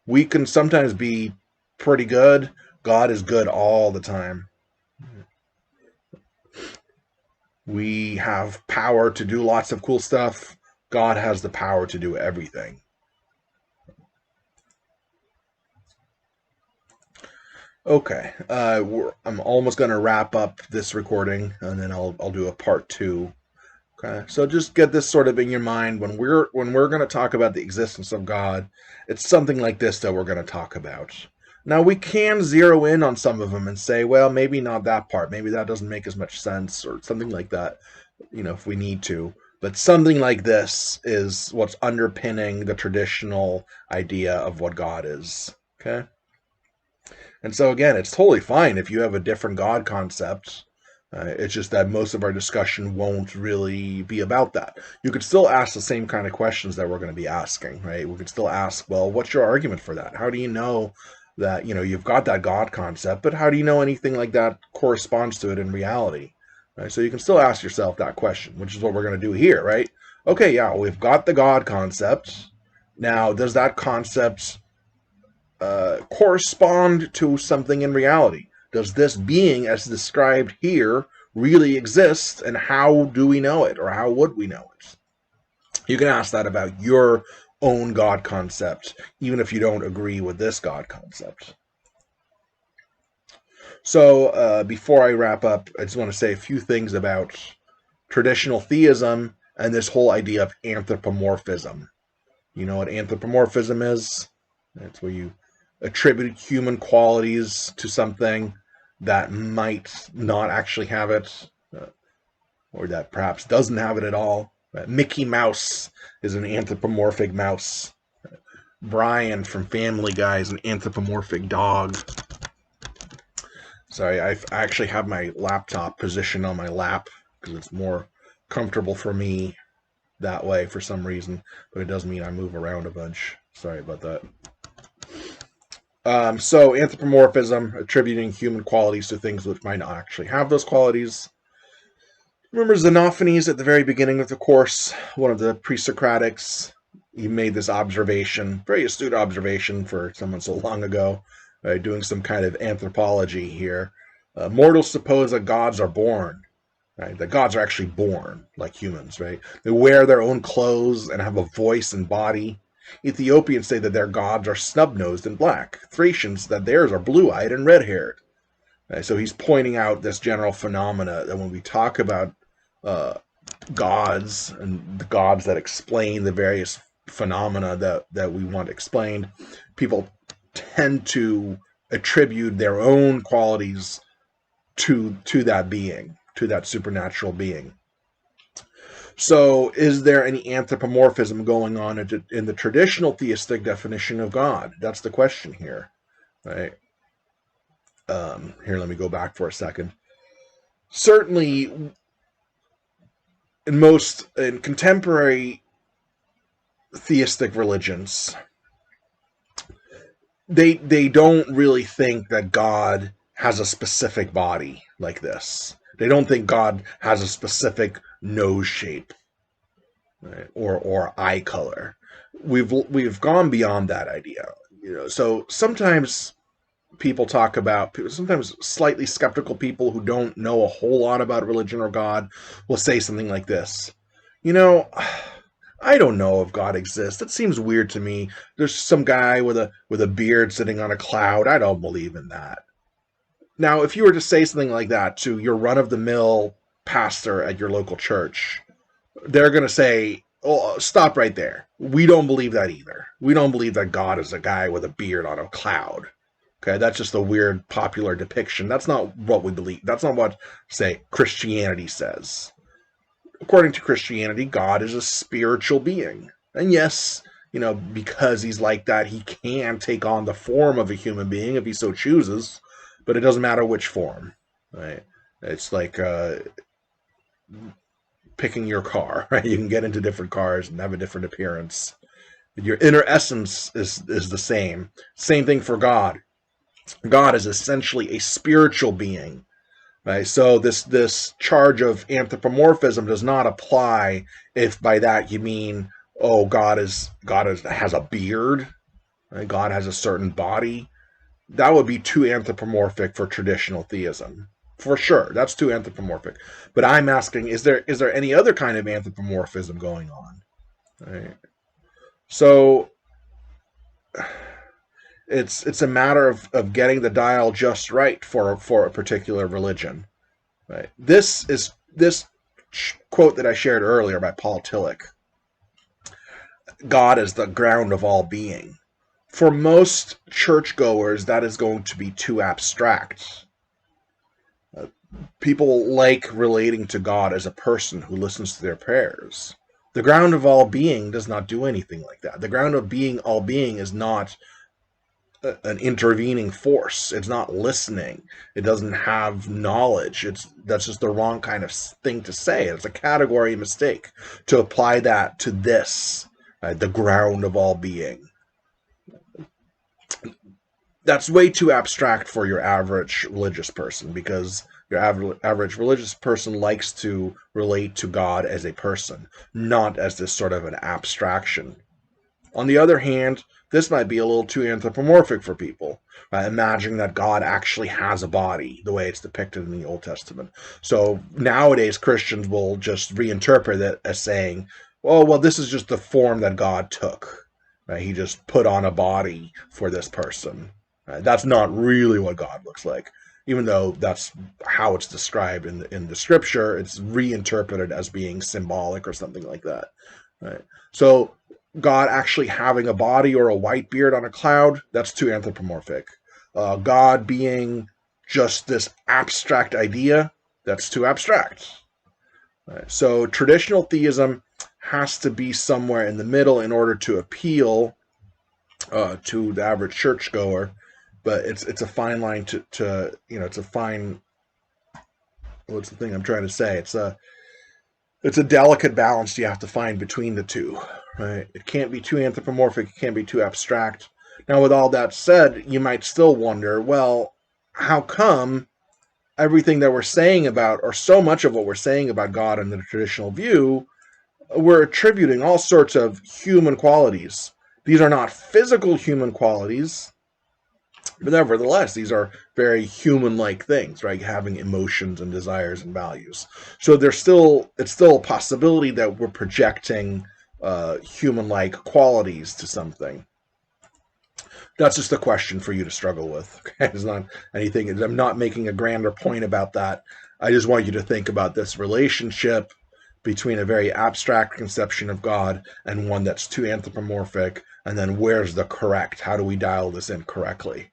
We can sometimes be pretty good. God is good all the time. We have power to do lots of cool stuff. God has the power to do everything. Okay, I'm almost going to wrap up this recording, and then I'll do a part 2. Okay, so just get this sort of in your mind. When we're going to talk about the existence of God, it's something like this that we're going to talk about. Now, we can zero in on some of them and say, well, maybe not that part. Maybe that doesn't make as much sense, or something like that, if we need to. But something like this is what's underpinning the traditional idea of what God is. Okay? And so, again, it's totally fine if you have a different God concept. It's just that most of our discussion won't really be about that. You could still ask the same kind of questions that we're going to be asking, right? We could still ask, well, what's your argument for that? How do you know that, you've got that God concept, but how do you know anything like that corresponds to it in reality? Right? So you can still ask yourself that question, which is what we're going to do here, right? Okay, yeah, we've got the God concept. Now, does that concept correspond to something in reality? Does this being, as described here, really exist, and how do we know it, or how would we know it? You can ask that about your own God concept, even if you don't agree with this God concept. So before I wrap up, I just want to say a few things about traditional theism and this whole idea of anthropomorphism. You know what anthropomorphism is? It's where you attribute human qualities to something that might not actually have it, or that perhaps doesn't have it at all. Mickey Mouse is an anthropomorphic mouse. Brian from Family Guy is an anthropomorphic dog. Sorry, I actually have my laptop positioned on my lap because it's more comfortable for me that way for some reason, but it does mean I move around a bunch. Sorry about that. So anthropomorphism, attributing human qualities to things which might not actually have those qualities. Remember Xenophanes at the very beginning of the course, one of the pre-Socratics? He made this observation, very astute observation for someone so long ago, doing some kind of anthropology here. Mortals suppose that gods are born, right? That gods are actually born, like humans, right? They wear their own clothes and have a voice and body. Ethiopians say that their gods are snub-nosed and black. Thracians that theirs are blue-eyed and red-haired. So he's pointing out this general phenomena that when we talk about gods and the gods that explain the various phenomena that we want explained, people tend to attribute their own qualities to that being, to that supernatural being. So is there any anthropomorphism going on in the traditional theistic definition of God? That's the question here, right? Here, let me go back for a second. Certainly, in contemporary theistic religions, they don't really think that God has a specific body like this. They don't think God has a specific nose shape, right? or eye color. We've gone beyond that idea. So sometimes people talk about, sometimes slightly skeptical people who don't know a whole lot about religion or God will say something like this. I don't know if God exists. That seems weird to me. There's some guy with a beard sitting on a cloud. I don't believe in that. Now, if you were to say something like that to your run-of-the-mill pastor at your local church, they're going to say, oh, stop right there. We don't believe that either. We don't believe that God is a guy with a beard on a cloud. Okay, that's just a weird popular depiction. That's not what we believe. That's not what, say, Christianity says. According to Christianity, God is a spiritual being. And yes, because he's like that, he can take on the form of a human being if he so chooses, but it doesn't matter which form, right? It's like picking your car, right? You can get into different cars and have a different appearance. Your inner essence is the same. Same thing for God. God is essentially a spiritual being, right? So this charge of anthropomorphism does not apply if by that you mean, oh, God has a beard, right? God has a certain body. That would be too anthropomorphic for traditional theism. For sure, that's too anthropomorphic. But I'm asking, is there any other kind of anthropomorphism going on? Right? So it's a matter of getting the dial just right for a particular religion. Right? This quote that I shared earlier by Paul Tillich. God is the ground of all being. For most churchgoers, that is going to be too abstract. People like relating to God as a person who listens to their prayers. The ground of all being does not do anything like that. The ground of all being is not an intervening force. It's not listening. It doesn't have knowledge. That's just the wrong kind of thing to say. It's a category mistake to apply that to this, the ground of all being. That's way too abstract for your average religious person, because your average religious person likes to relate to God as a person, not as this sort of an abstraction. On the other hand, this might be a little too anthropomorphic for people, imagining that God actually has a body, the way it's depicted in the Old Testament. So nowadays, Christians will just reinterpret it as saying, oh, well, this is just the form that God took. Right? He just put on a body for this person. That's not really what God looks like. Even though that's how it's described in the scripture, it's reinterpreted as being symbolic or something like that. Right? So God actually having a body or a white beard on a cloud, that's too anthropomorphic. God being just this abstract idea, that's too abstract. Right? So traditional theism has to be somewhere in the middle in order to appeal to the average churchgoer. But it's a fine line to it's a fine, what's the thing I'm trying to say? It's a delicate balance you have to find between the two, right? It can't be too anthropomorphic, it can't be too abstract. Now, with all that said, you might still wonder, well, how come everything that we're saying about, or so much of what we're saying about God in the traditional view, we're attributing all sorts of human qualities. These are not physical human qualities, but nevertheless, these are very human-like things, right? Having emotions and desires and values. So it's still a possibility that we're projecting human-like qualities to something. That's just a question for you to struggle with. Okay? It's not anything. I'm not making a grander point about that. I just want you to think about this relationship between a very abstract conception of God and one that's too anthropomorphic, and then where's the correct? How do we dial this in correctly?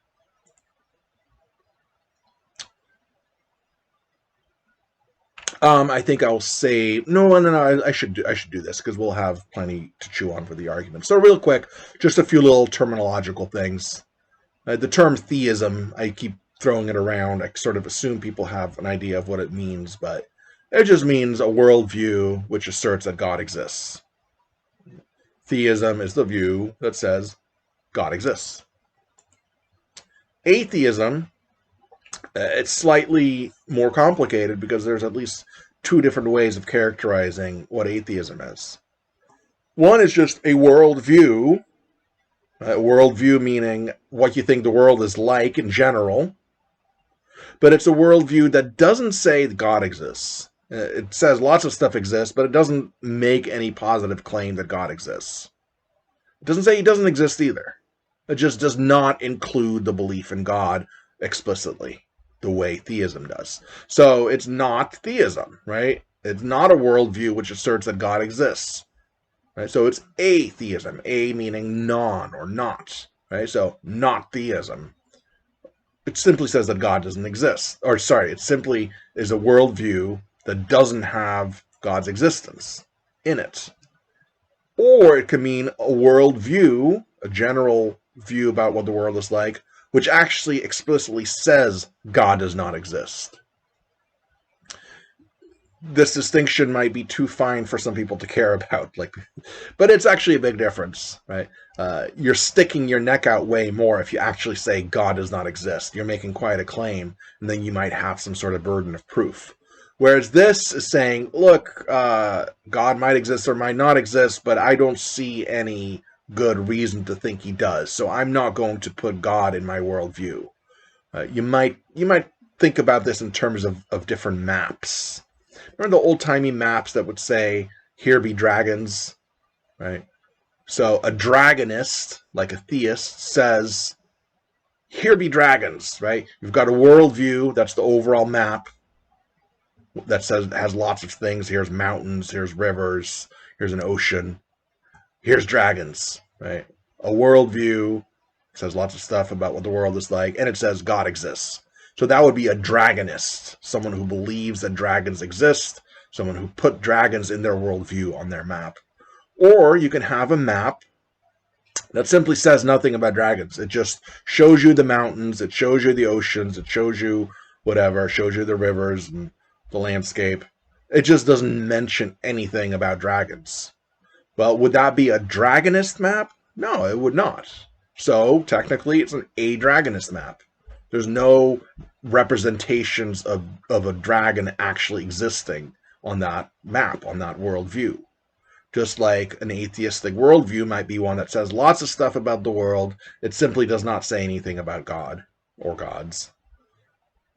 I think I'll say no. I should do this because we'll have plenty to chew on for the argument. So real quick, just a few little terminological things. The term theism, I keep throwing it around. I sort of assume people have an idea of what it means, but it just means a worldview which asserts that God exists. Theism is the view that says God exists. Atheism, it's slightly more complicated because there's at least two different ways of characterizing what atheism is. One is just a worldview. Worldview meaning what you think the world is like in general. But it's a worldview that doesn't say God exists. It says lots of stuff exists, but it doesn't make any positive claim that God exists. It doesn't say he doesn't exist either. It just does not include the belief in God explicitly, the way theism does. So it's not theism, right? It's not a worldview which asserts that God exists. Right? So it's atheism, a meaning non or not, right? So not theism. It simply says that God doesn't exist. Or sorry, it simply is a worldview that doesn't have God's existence in it. Or it can mean a worldview, a general view about what the world is like, which actually explicitly says God does not exist. This distinction might be too fine for some people to care about, but it's actually a big difference, right? You're sticking your neck out way more if you actually say God does not exist. You're making quite a claim, and then you might have some sort of burden of proof. Whereas this is saying, look, God might exist or might not exist, but I don't see any good reason to think he does, so I'm not going to put God in my worldview. You might think about this in terms of different maps. Remember the old-timey maps that would say, here be dragons, right? So a dragonist, like a theist, says, here be dragons, right? You've got a worldview, that's the overall map, that says has lots of things. Here's mountains, here's rivers, here's an ocean, here's dragons, right? A worldview says lots of stuff about what the world is like, and it says God exists. So that would be a dragonist, someone who believes that dragons exist, someone who put dragons in their worldview on their map. Or you can have a map that simply says nothing about dragons. It just shows you the mountains, it shows you the oceans, it shows you whatever, it shows you the rivers and the landscape. It just doesn't mention anything about dragons. Well, would that be a dragonist map? No, it would not. So technically it's an adragonist map. There's no representations of a dragon actually existing on that map, on that worldview. Just like an atheistic worldview might be one that says lots of stuff about the world, it simply does not say anything about God or gods.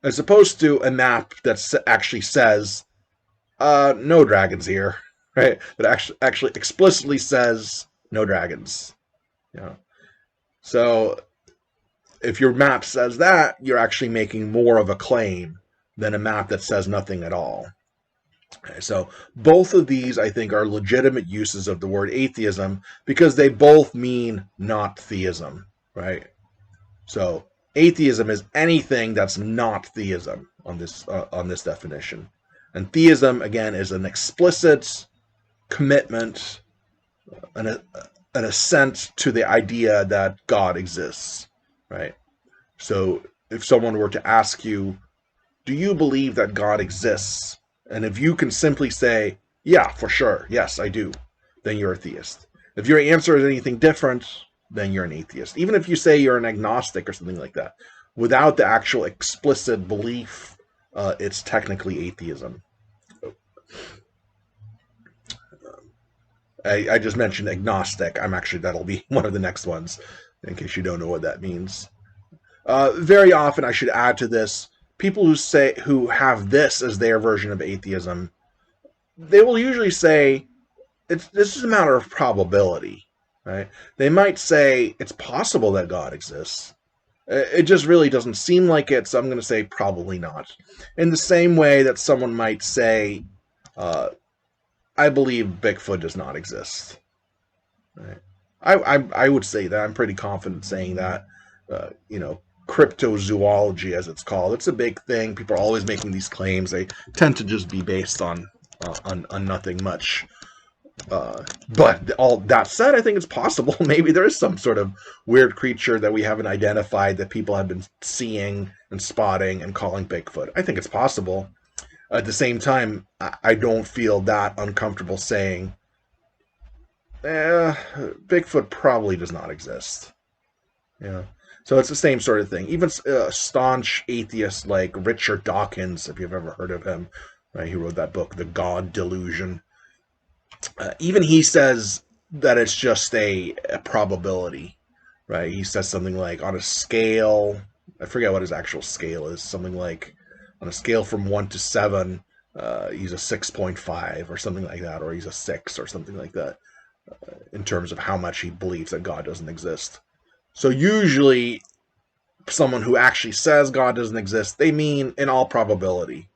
As opposed to a map that actually says, no dragons here, right? That actually explicitly says no dragons. Yeah. So if your map says that, you're actually making more of a claim than a map that says nothing at all. Okay, so both of these, I think, are legitimate uses of the word atheism because they both mean not theism, right? So atheism is anything that's not theism on this definition. And theism, again, is an explicit commitment, an assent to the idea that God exists. Right? So if someone were to ask you, do you believe that God exists? And if you can simply say, yeah, for sure, yes, I do, then you're a theist. If your answer is anything different, then you're an atheist. Even if you say you're an agnostic or something like that, without the actual explicit belief, it's technically atheism. I just mentioned agnostic. That'll be one of the next ones, in case you don't know what that means. Very often, I should add to this, people who have this as their version of atheism, they will usually say this is a matter of probability, right? They might say it's possible that God exists. It just really doesn't seem like it, so I'm going to say probably not. In the same way that someone might say, I believe Bigfoot does not exist. Right? I would say that. I'm pretty confident saying that. Cryptozoology, as it's called, it's a big thing. People are always making these claims. They tend to just be based on nothing much. But all that said, I think it's possible. Maybe there is some sort of weird creature that we haven't identified that people have been seeing and spotting and calling Bigfoot. I think it's possible. At the same time, I don't feel that uncomfortable saying, Bigfoot probably does not exist. Yeah. So it's the same sort of thing. Even staunch atheists like Richard Dawkins, if you've ever heard of him, right? He wrote that book, The God Delusion. Even he says that it's just a probability, right? He says something like on a scale, I forget what his actual scale is, something like on a scale from 1 to 7, he's a 6.5 or something like that, or he's a 6 or something like that, in terms of how much he believes that God doesn't exist. So usually someone who actually says God doesn't exist, they mean in all probability,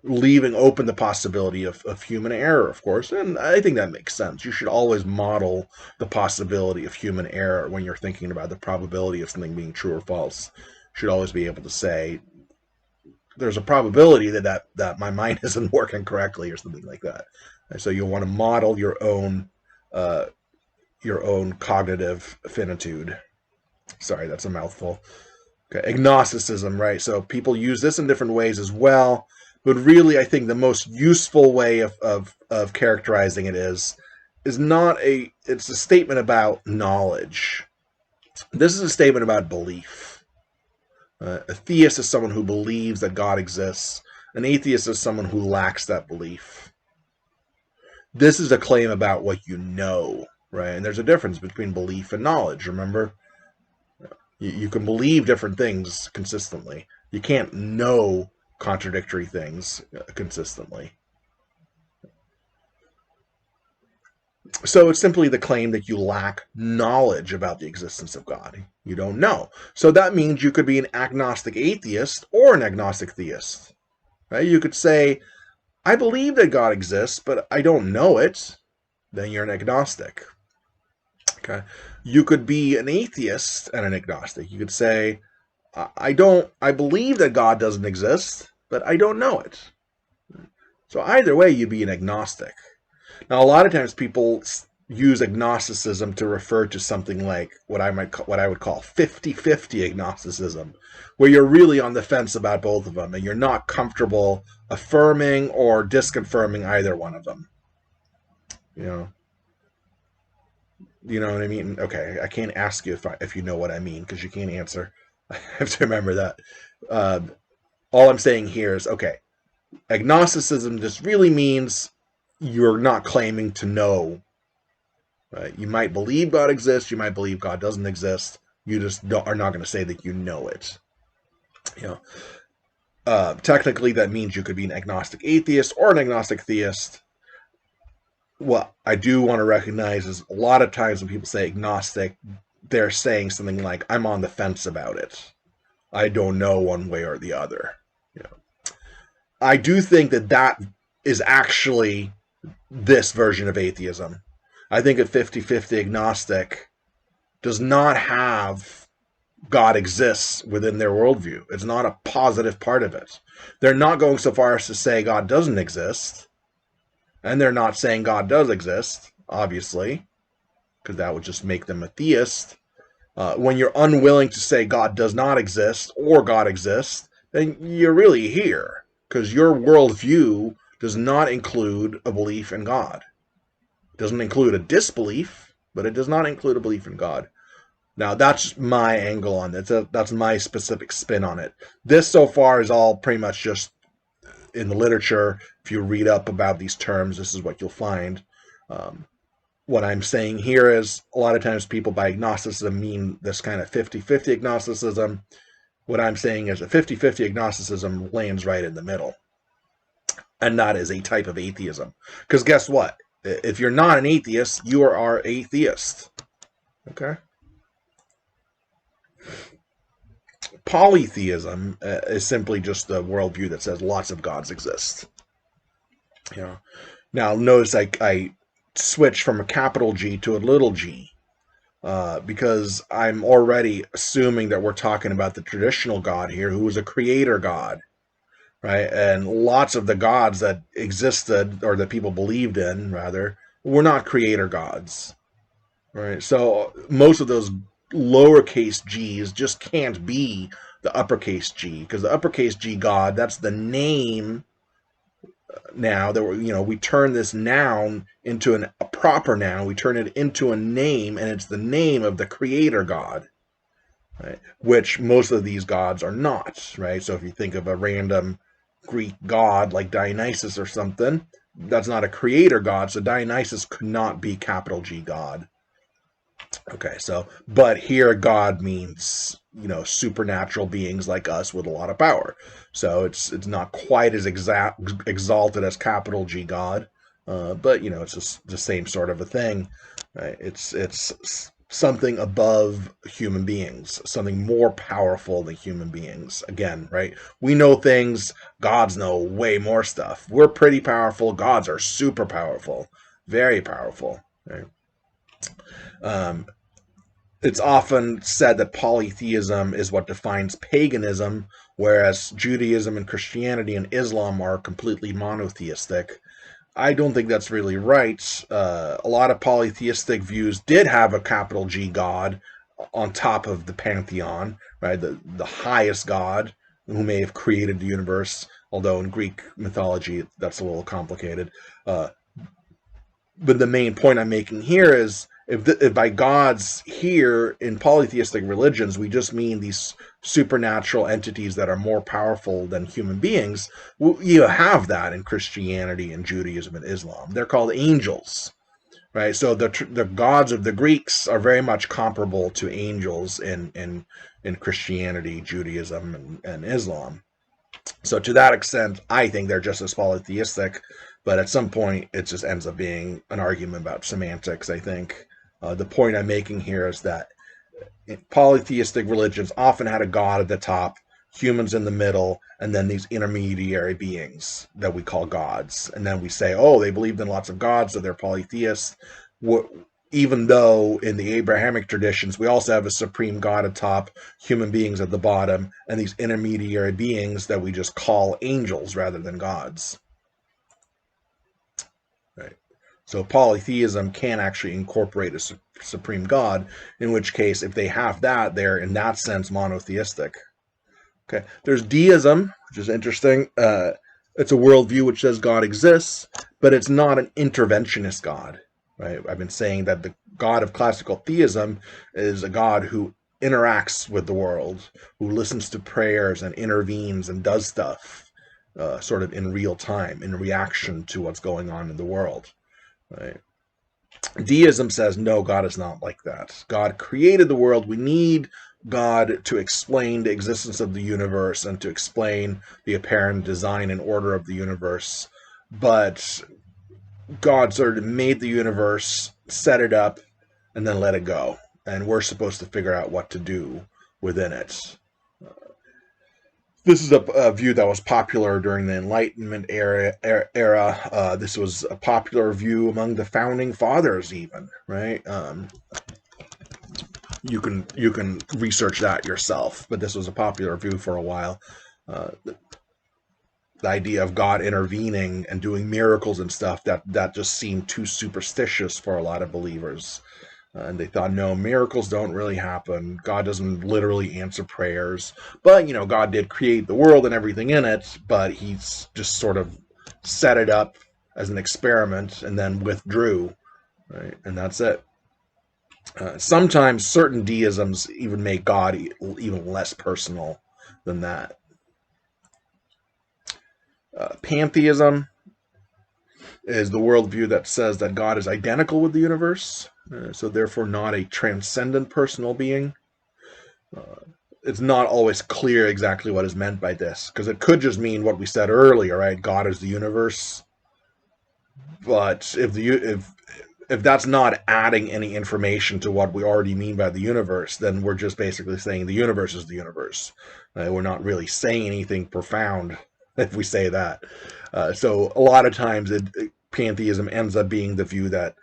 leaving open the possibility of human error, of course. And I think that makes sense. You should always model the possibility of human error when you're thinking about the probability of something being true or false. You should always be able to say, there's a probability that my mind isn't working correctly or something like that. And so you'll want to model your own cognitive finitude. Sorry, that's a mouthful. Okay, agnosticism, right? So people use this in different ways as well. But really, I think the most useful way of characterizing it is not it's a statement about knowledge. This is a statement about belief. A theist is someone who believes that God exists. An atheist is someone who lacks that belief. This is a claim about what you know, right? And there's a difference between belief and knowledge, remember? You can believe different things consistently. You can't know contradictory things consistently. So it's simply the claim that you lack knowledge about the existence of God. You don't know. So that means you could be an agnostic atheist or an agnostic theist. Right? You could say, I believe that God exists, but I don't know it. Then you're an agnostic. Okay. You could be an atheist and an agnostic. You could say, I believe that God doesn't exist, but I don't know it. So either way, you'd be an agnostic. Now, a lot of times people use agnosticism to refer to something like what I would call 50-50 agnosticism, where you're really on the fence about both of them, and you're not comfortable affirming or disconfirming either one of them. You know what I mean? Okay, I can't ask you if you know what I mean, because you can't answer. I have to remember that. All I'm saying here is, okay, agnosticism just really means you're not claiming to know. Right? You might believe God exists, you might believe God doesn't exist. You just are not going to say that you know it. Technically, that means you could be an agnostic atheist or an agnostic theist. What I do want to recognize is a lot of times when people say agnostic, they're saying something like, I'm on the fence about it. I don't know one way or the other. I do think that is actually this version of atheism. I think a 50-50 agnostic does not have God exists within their worldview. It's not a positive part of it. They're not going so far as to say God doesn't exist. And they're not saying God does exist, obviously, because that would just make them a theist. When you're unwilling to say God does not exist or God exists, then you're really here, because your worldview does not include a belief in God. It doesn't include a disbelief, but it does not include a belief in God. Now, that's my angle on it. That's my specific spin on it. This so far is all pretty much just in the literature. If you read up about these terms, this is what you'll find. What I'm saying here is a lot of times people by agnosticism mean this kind of 50-50 agnosticism. What I'm saying is a 50-50 agnosticism lands right in the middle. And that is a type of atheism. Because guess what? If you're not an atheist, you are atheist. Okay? Polytheism is simply just the worldview that says lots of gods exist. You know. Now, notice I switched from a capital G to a little g. Because I'm already assuming that we're talking about the traditional God here, who was a creator God, right? And lots of the gods that existed, or that people believed in, rather, were not creator gods, right? So most of those lowercase g's just can't be the uppercase G, because the uppercase G God, that's the name. Now that we turn this noun into a proper noun, we turn it into a name, and it's the name of the creator God, right? Which most of these gods are not, right? So if you think of a random Greek god like Dionysus or something, that's not a creator god, so Dionysus could not be capital G God. Okay, so, but here God means, supernatural beings like us with a lot of power. So it's not quite as exalted as capital G God, but it's just the same sort of a thing. Right? It's something above human beings, something more powerful than human beings. Again, right? We know things, gods know way more stuff. We're pretty powerful, gods are super powerful, very powerful. Right? Um, it's often said that polytheism is what defines paganism, whereas Judaism and Christianity and Islam are completely monotheistic. I don't think that's really right. A lot of polytheistic views did have a capital G God on top of the pantheon, right? The highest God who may have created the universe, although in Greek mythology that's a little complicated. But the main point I'm making here is if by gods here in polytheistic religions we just mean these supernatural entities that are more powerful than human beings, you have that in Christianity and Judaism and Islam. They're called angels, right? So the gods of the Greeks are very much comparable to angels in Christianity, Judaism, and Islam. So to that extent, I think they're just as polytheistic, but at some point it just ends up being an argument about semantics, I think. The point I'm making here is that polytheistic religions often had a god at the top, humans in the middle, and then these intermediary beings that we call gods. And then we say, oh, they believed in lots of gods, so they're polytheists. Even though in the Abrahamic traditions, we also have a supreme God at top, human beings at the bottom, and these intermediary beings that we just call angels rather than gods. Right. So polytheism can actually incorporate a supreme God, in which case, if they have that, they're in that sense monotheistic. Okay. There's deism, which is interesting. It's a worldview which says God exists, but it's not an interventionist God. Right? I've been saying that the God of classical theism is a God who interacts with the world, who listens to prayers and intervenes and does stuff sort of in real time, in reaction to what's going on in the world. Right? Deism says, no, God is not like that. God created the world. We need God to explain the existence of the universe and to explain the apparent design and order of the universe. But God sort of made the universe, set it up, and then let it go. And we're supposed to figure out what to do within it. This is a view that was popular during the Enlightenment era. This was a popular view among the founding fathers, even, right? You can research that yourself, but this was a popular view for a while. The idea of God intervening and doing miracles and stuff, that just seemed too superstitious for a lot of believers. And they thought, no, miracles don't really happen. God doesn't literally answer prayers. But, God did create the world and everything in it, but he's just sort of set it up as an experiment and then withdrew. Right? And that's it. Sometimes certain deisms even make God even less personal than that. Pantheism is the worldview that says that God is identical with the universe, so therefore not a transcendent personal being. It's not always clear exactly what is meant by this, because it could just mean what we said earlier, right? God is the universe. But if that's not adding any information to what we already mean by the universe, then we're just basically saying the universe is the universe. We're not really saying anything profound if we say that. So a lot of times, pantheism ends up being the view that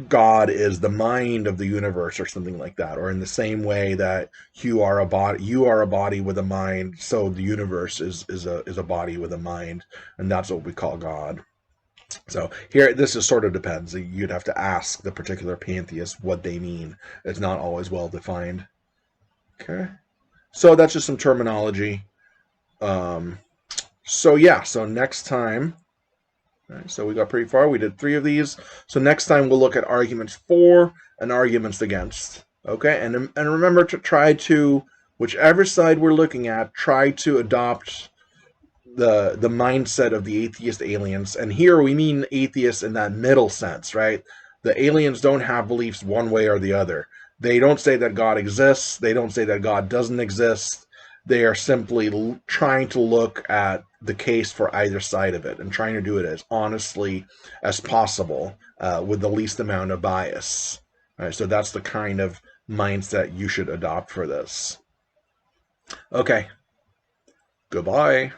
God is the mind of the universe, or something like that, or in the same way that you are a body with a mind, so the universe is a body with a mind, and that's what we call God. So here, this just sort of depends. You'd have to ask the particular pantheist what they mean. It's not always well defined. Okay, so that's just some terminology. Um, so yeah, so next time, right, so we got pretty far. We did 3 of these. So next time we'll look at arguments for and arguments against. Okay, and remember to try to, whichever side we're looking at, try to adopt the mindset of the atheist aliens. And here we mean atheists in that middle sense, right? The aliens don't have beliefs one way or the other. They don't say that God exists. They don't say that God doesn't exist. They are simply trying to look at the case for either side of it and trying to do it as honestly as possible, with the least amount of bias. All right, so that's the kind of mindset you should adopt for this. Okay, goodbye.